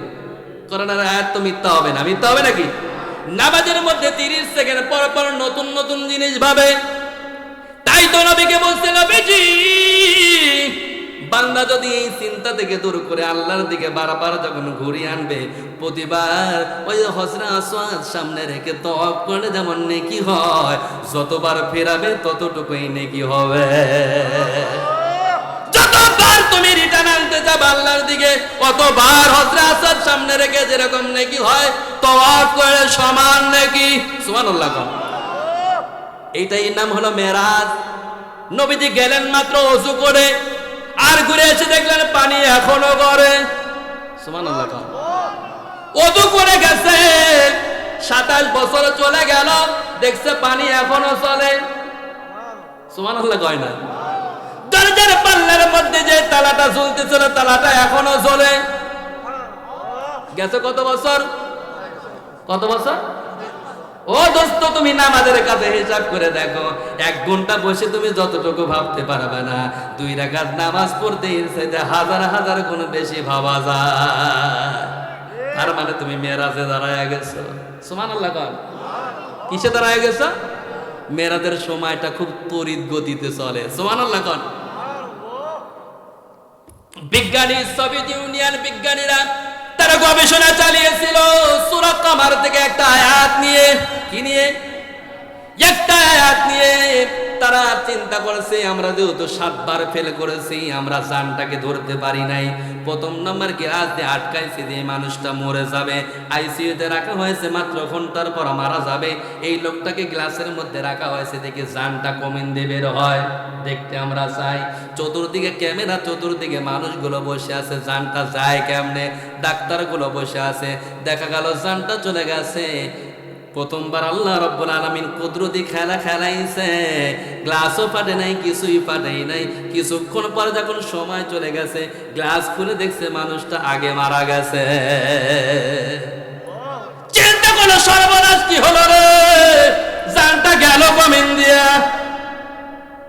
করোনার আয়াত তো মিথ্যা হবে না, মিথ্যা হবে নাকি? নামাজের মধ্যে 30 সেকেন্ড পর পর নতুন নতুন জিনিস ভাবে। তাই তো নবীকে বলছে, নবীজি বান্দা যদি এই চিন্তা থেকে দূর করে আল্লাহর দিকে বারবার যখন ঘুরিয়ে আনবে, প্রতিবার ওই হজরা আসওয়াদ সামনে রেখে তওয়াব করে যেমন নেকি হয়, যতবার ফেরাবে ততটুকুই নেকি হবে। যতবার তুমি রিটার্ন আনতে যাবে আল্লাহর দিকে, অতবার হজরা আসওয়াদ সামনে রেখে যেরকম নেকি হয়, তওয়াব করে সমান নেকি। সুবহানাল্লাহ। এইটাই নাম হলো মেরাজ। নবীজি গেলেন মাত্র ওযু করে, আর ঘুরে এসে দেখলেন পানি এখনো গড়ে। সুবহানাল্লাহ। ওযু করে গেছে, 27 বছর চলে গেল, দেখছে পানি এখনো চলে। সুবহানাল্লাহ কয় না? দরজার পাল্লার মধ্যে যে তালাটা ঝুলতেছিল, তালাটা এখনো জ্বলে। গেছে কত বছর? কত বছর? ও দোস্ত তুমি নামাজের কাছে হিসাব করে দেখো, 1 ঘন্টা বসে তুমি যতটুকু ভাবতে পারবে না, 2 রাকাত নামাজ পড়তে সেটা হাজার হাজার গুণ বেশি ভাবা যায়। তার মানে তুমি মেরাজে দাঁড়ায় গেছো। সুবহানাল্লাহ কন। কিসে দাঁড়ায় গেছো? মেরাজের সময়টা খুব তড়িৎ গতিতে চলে। সুবহানাল্লাহ কন। বিজ্ঞানী, সোভিয়েত ইউনিয়ন বিজ্ঞানীরা তারা গবেষণা চালিয়েছিল সূরা কামার থেকে একটা আয়াত নিয়ে। কি নিয়ে? একটা আয়াত নিয়ে তারা চিন্তা করেছে, আমরা যেহেতু 7 বার ফেল করেছি, আমরা জানটাকে ধরতে পারি নাই। প্রথম নম্বর গ্লাস দিয়ে আটকাইছে, যে মানুষটা মরে যাবে, আইসিইউতে রাখা হয়েছে, মাত্র ঘন্টার পর মারা যাবে। এই লোকটাকে গ্লাসের মধ্যে রাখা হয়েছে, দেখে জানটা কমিন দিয়ে বের হয়, দেখতে আমরা চাই। চতুর্দিকে ক্যামেরা, চতুর্দিকে মানুষগুলো বসে আছে, জানটা যায় কেমনে? ডাক্তারগুলো বসে আছে, দেখা গেল জানটা চলে গেছে। প্রথমবার আল্লাহ রাব্বুল আলামিন কুদরতি খেলা খেলাইছে, গ্লাসও ফাটে নাই, কিছুই ফাটেই নাই। কিছুক্ষণ পর যখন সময় চলে গেছে, গ্লাস খুলে দেখছে মানুষটা আগে মারা গেছে। চিন্তা করলো সর্বনাশ কি হলো রে, জানটা গেল কমিন দিয়া।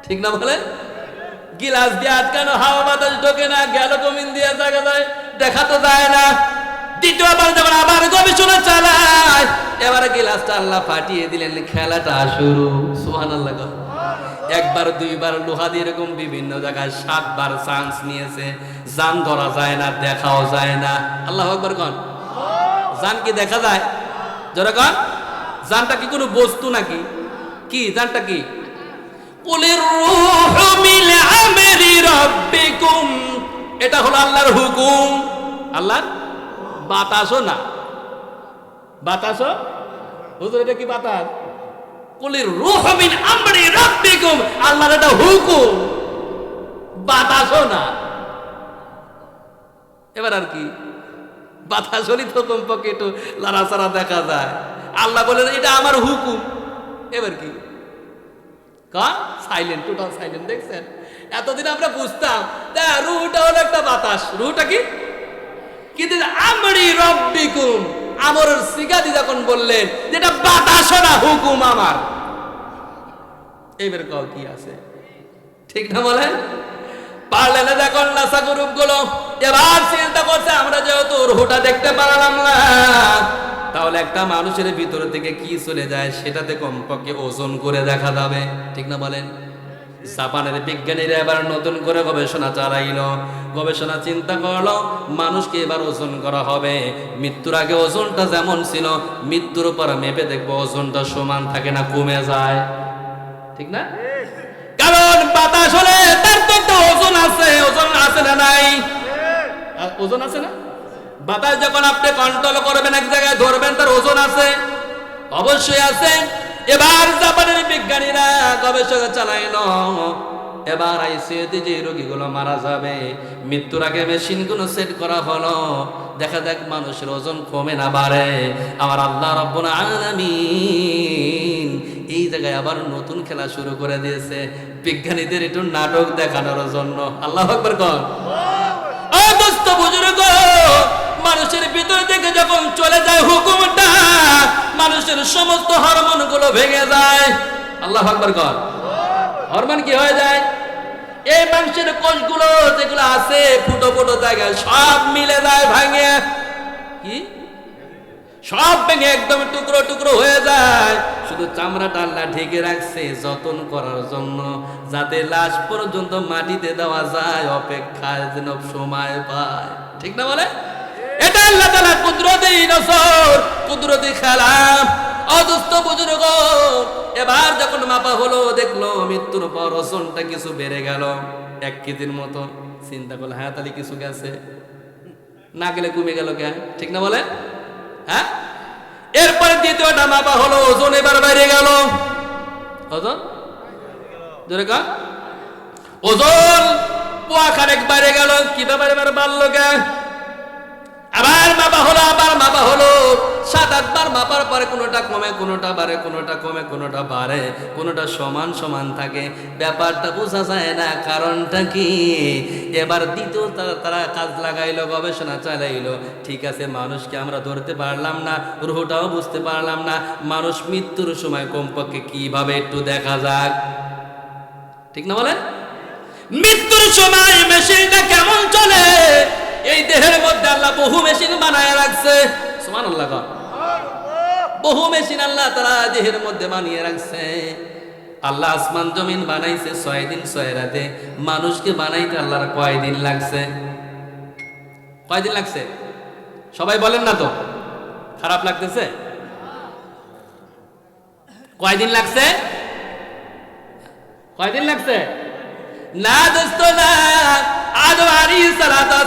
ঠিক না বলে? গ্লাস দিয়ে আটকানো, হাওয়া বাতাস ঢোকে না, গেল কমিন দিয়া, জায়গা যায় দেখা তো যায় না। দ্বিতীয়বার যখন আবার গবেষণা চালায়, এবারে গ্লাসটা আল্লাহ ফাটিয়ে দিলেন, খেলাটা শুরু। সুবহানাল্লাহ। 1 বার 2 বার লোহা দিয়ে এরকম বিভিন্ন জায়গায় 7 বার চান্স নিয়েছে, জান ধরা যায় না, দেখাও যায় না। আল্লাহু আকবার কন। জান কি দেখা যায়? জোরে কন। জানটা কি কোনো বস্তু নাকি? কি জানটা কি? কুলির রূহু মিন আমরি রাব্বিকুম, এটা হলো আল্লাহর হুকুম। আল্লাহর বাতাসও না। বাতাসও? হুজুর এটা কি বাতাস? কুলির রূহু মিন আমরি রাব্বিকুম, আল্লাহর এটা হুকুম, বাতাসও না। এবার আর কি, বাতাস হলি তো কমপক্ষে একটু লড়াচড়া দেখা যায়, আল্লাহ বলেন এটা আমার হুকুম। এবার কি কার সাইলেন্ট, টোটাল সাইলেন্ট। দেখছেন, এতদিন আমরা বুঝতাম রুহটা হলো একটা বাতাস, রুহটা কি, কিন্তু আমরি রব্বিকুম, আমর সিগাদি যখন বললেন যেটা বাতাস না, হুকুম আমার। এইবার কাউ কি আছে, ঠিক না বলেন? পারলে না যখন নাসা গ্রুপ গুলো এবার চিন্তা করছে আমরা যেহেতু রুহটা দেখতে পারলাম না, তাহলে একটা মানুষের ভিতর থেকে কি চলে যায় সেটাতে কমপক্ষে ওজন করে দেখা যাবে, ঠিক না বলেন? জাপানের বিজ্ঞানীরা এবার নতুন করে গবেষণা চালাইলো, গবেষণা চিন্তা করলো মানুষকে এবার ওজন করা হবে। মৃত্যুর আগে ওজনটা যেমন ছিল, মৃত্যুর পর মেপে দেখবো ওজনটা সমান থাকে না কমে যায়, ঠিক না? কারণ বাতাস হলে তার তো একটা ওজন আছে, ওজন আছে না নাই? ওজন আছে না? বাতাস যখন আপনি কন্ট্রোল করবেন, এক জায়গায় ধরবেন, তার ওজন আছে, অবশ্যই আছে। এবার জাপানের বিজ্ঞানীরা গবেষণা চালাইলো, এবার আইসিইউতে যে রোগীগুলো মারা যাবে মৃত্যুর আগে মেশিনগুলো সেট করা হলো, দেখা যাক মানুষের ওজন কমে না বাড়ে। আমার আল্লাহ রাব্বুল আলামিন এই জায়গায় আবার নতুন খেলা শুরু করে দিয়েছে, বিজ্ঞানীদের একটু নাটক দেখানোর জন্য। আল্লাহু আকবার কোন। ও দোস্ত বুজুর্গ, মানুষের ভিতর থেকে যখন চলে যায় হুকুমটা, মানুষের সমস্ত হরমোন গুলো ভেঙে যায়। আল্লাহু আকবার কোন। হরমোন কি হয়ে যায়? এই মাংসের কোষগুলো যেগুলো আছে ফুটো ফুটো জায়গায় সব মিলে যায়, ভাঙে, কি সব ভেঙে একদম টুকরো টুকরো হয়ে যায়। শুধু চামড়াটা আল্লাহ ঢেকে রাখছে যতন করার জন্য, যাতে লাশ পর্যন্ত মাটিতে দেওয়া যায়, অপেক্ষায় যেন সময় পায়, ঠিক না বলে? এটা আল্লাহ তাআলা কুদরতি নসর, কুদরতি খেলা। অদুস্থ বুজুর্গ, এবার যখন মাপা হলো, দেখলো মৃত্যুর পর ওজনটা কিছু বেড়ে গেল 1 কেজির মতো। চিন্তা করলো হ্যাঁ তাহলে কিছু গেছে, না গেলে কমে গেল কেন, ঠিক না বলে? হ্যাঁ। এরপরে দ্বিতীয়টা মাপা হলো, ওজন এবার বাইরে গেল, ওজন ধরে কা ওজন পোয়া খানেক বাইরে গেল। কি ব্যাপার, এবার বাড়লো কেন? আবার মাপা হলো, আবার মাপা হলো, 7-8 বার মাপার পরে কোনোটা কমে, কোনোটা বাড়ে, কোনোটা কমে, কোনোটা বাড়ে, কোনোটা সমান সমান থাকে। ব্যাপারটা বোঝা যায় না, কারণটা কি? এবার দ্বিতীয় তারা কাজ লাগাইলো, গবেষণা চালাইলো। ঠিক আছে, মানুষকে আমরা ধরতে পারলাম না, রুহটাও বুঝতে পারলাম না, মানুষ মৃত্যুর সময় কমপক্ষে কিভাবে একটু দেখা যাক, ঠিক না বলেন? মৃত্যুর সময় মেশিনটা কেমন চলে, এই দেহের মধ্যে আল্লাহ বহু মেশিন বানায় রাখছে। সুবহানাল্লাহ। বহু মেশিন আল্লাহ তাআলা দেহের মধ্যে বানিয়ে রাখছে। আল্লাহ আসমান জমিন বানাইছে 6 দিন 6 রাতে, মানুষকে বানাইতে আল্লাহর কয় দিন লাগছে? কয় দিন লাগছে? সবাই বলেন না তো, খারাপ লাগতেছে? কয় দিন লাগছে? কয় দিন লাগছে? না দোস্ত না, আদম আলাইহিস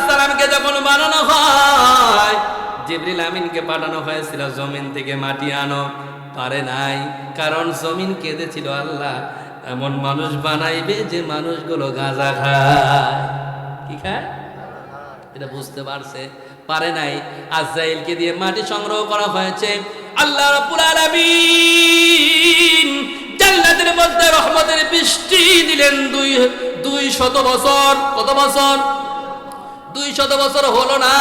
সালামকে যখন বানানো হয়, জিবরিল আমিনকে পাঠানো হয়েছিল জমিন থেকে মাটি আনো, পারে নাই। কারণ জমিন কেঁদেছিল, আল্লাহ এমন মানুষ বানাইবে যে মানুষগুলো গাঁজা খায়। কি খায়? এটা বুঝতে পারছে, পারে নাই। আজরাইলকে দিয়ে মাটি সংগ্রহ করা হয়েছে। আল্লাহ রাব্বুল আলামিন জান্নাতের মধ্যে রহমতের বৃষ্টি দিলেন 200 বছর। কত বছর? 200 বছর হলো না,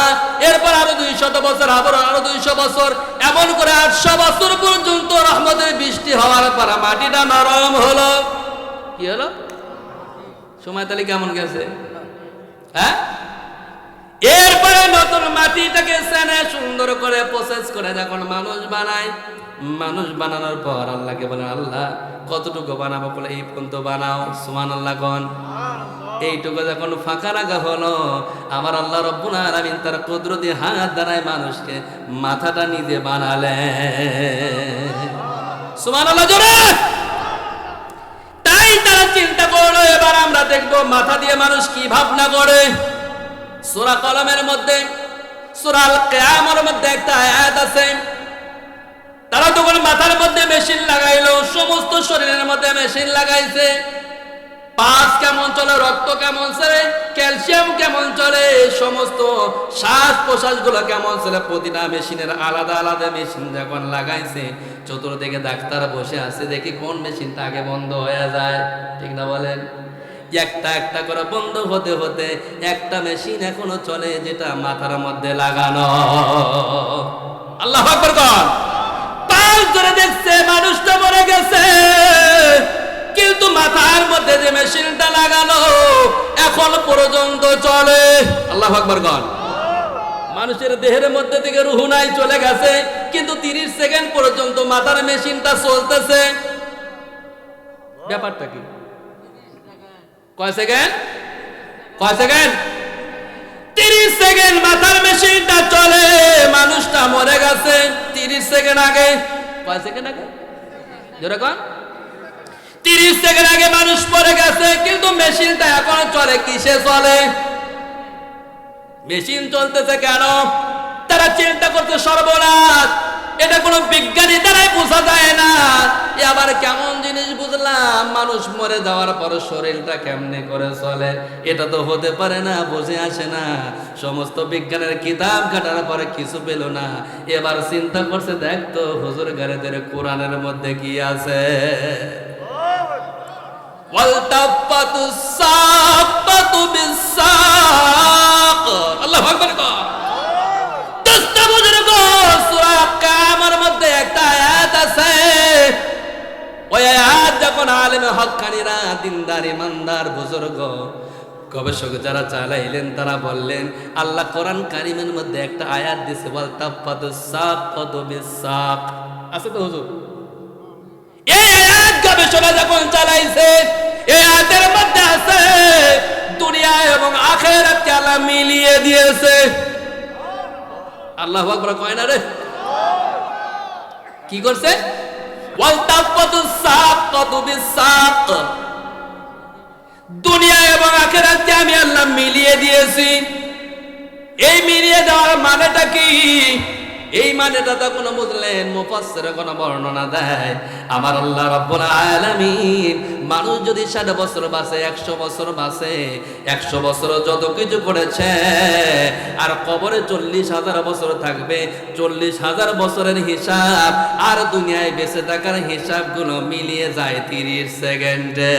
এরপর আরো 200 বছর, আবার আরো 200 বছর, এমন করে 800 বছর পর্যন্ত রহমতের বৃষ্টি হওয়ার পর মাটিটা নরম হলো। কি হলো? সময় তাহলে কেমন গেছে? হ্যাঁ। এরপরে নতুন মাটিটাকে সেনে সুন্দর করে প্রসেস করে যখন মানুষ বানায়, মানুষ বানানোর পর আল্লাহকে বলেন, আল্লাহ কতটুকু বানাবো? বলে এই পর্যন্ত বানাও। সুবহানাল্লাহ কোন। এইটুকু যখন ফাঁকা রাখা হলো, আমার আল্লাহ রাব্বুল আলামিন তার কুদরতি হাত দ্বারায় মানুষকে মাথাটা নিজে বানালেন। সুবহানাল্লাহ জোরে। তাই তারা চিন্তা করলো, এবার আমরা দেখবো মাথা দিয়ে মানুষ কি ভাবনা করে। সূরা কলমের মধ্যে, সূরা আল কিয়ামার মধ্যে একটা আয়াত আছে, তারা তখন মাথার মধ্যে মেশিন লাগাইলো, সমস্ত শরীরের মধ্যে মেশিন লাগাইছে। পাঁচ কেমন চলে, রক্ত কেমন চলে, ক্যালসিয়াম কেমন চলে, সমস্ত শ্বাস প্রশ্বাস গুলো কেমন চলে, প্রতিটা মেশিনের আলাদা আলাদা মেশিন যখন লাগাইছে, চতুর্দিকে ডাক্তার বসে আছে, দেখি কোন মেশিনটা আগে বন্ধ হয়ে যায়। ঠিক না বলেন? একটা একটা করে বন্ধ হতে হতে একটা মেশিন এখনো চলে, যেটা মাথার মধ্যে লাগানো। আল্লাহু আকবার কর। পাঁচ ধরে দেখছে মানুষটা মরে গেছে, কিন্তু মাথার মধ্যে যে মেশিনটা লাগানো এখন পর্যন্ত চলে। আল্লাহু আকবার কর। মানুষের দেহের মধ্যে থেকে রুহ নাই, চলে গেছে, কিন্তু 30 সেকেন্ড পর্যন্ত মাথার মেশিনটা চলতেছে। ব্যাপারটা কি? কয় সেকেন্ড? কয় সেকেন্ড? 30 সেকেন্ড মাথার মেশিনটা চলে। মানুষটা মরে গেছে 30 সেকেন্ড আগে। কয় সেকেন্ড আগে? জোরে কন। 30 সেকেন্ড আগে মানুষ মরে গেছে, কিন্তু মেশিনটা এখনো চলে। কিসে চলে? মেশিন চলতেছে কেন? তারা চিন্তা করতে, সর্বনাশ, এটা কোনো বিজ্ঞানী দ্বারাই বোঝা যায় না। এ আবার কেমন জিনিস বুঝলাম, মানুষ মরে যাওয়ার পর শরীরটা কেমনে করে চলে, এটা তো হতে পারে না, বুঝে আসে না। সমস্ত বিজ্ঞানের কিতাব ঘাটার পরে কিছু পেল না। এবার চিন্তা করছে, দেখ তো হুজুর গারেদের কোরআনের মধ্যে কি আছে। ওয়ালতাফাতুস সাফাতু বিসাক। আল্লাহু আকবার। সূরা কামার মধ্যে একটা আয়াত আছে। ওই আয়াত যখন আলেমে হক্কানীরা, দিনদার ইমানদার বুজুর্গ গবেষক যারা চালাইলেন, তারা বললেন আল্লাহ কোরআন কারিমের মধ্যে একটা আয়াত দিয়েছে, ওয়ালতাফাতুস সাফাতু বিসাক। আছে তো হুজুর? এই আয়াত গবেষণা যখন চালাইছে, এই আয়াতের মধ্যে আছে দুনিয়া এবং আখিরাতকে আল্লাহ মিলিয়ে দিয়েছে। আল্লাহু আকবার কয় না রে? কি করছে? ওয়ালতাফাতুস সাফাতু বিসাক। দুনিয়া এবং আখিরাতকে আমি আল্লাহ মিলিয়ে দিয়েছি। এই মিলিয়ে দেওয়ার মানেটা কি? এই মানেটা তখন বুঝলেন, মুফাসসিরে কোন বর্ণনা দেয়, আমার আল্লাহ রাব্বুল আলামিন মানুষ যদি 60 বছর বাঁচে, 100 বছর বাঁচে, 100 বছর যত কিছু করেছে, আর কবরে 40,000 বছর থাকবে, 40,000 বছরের হিসাব আর দুনিয়ায় বেঁচে থাকার হিসাবগুলো মিলিয়ে যায় 30 সেকেন্ডে।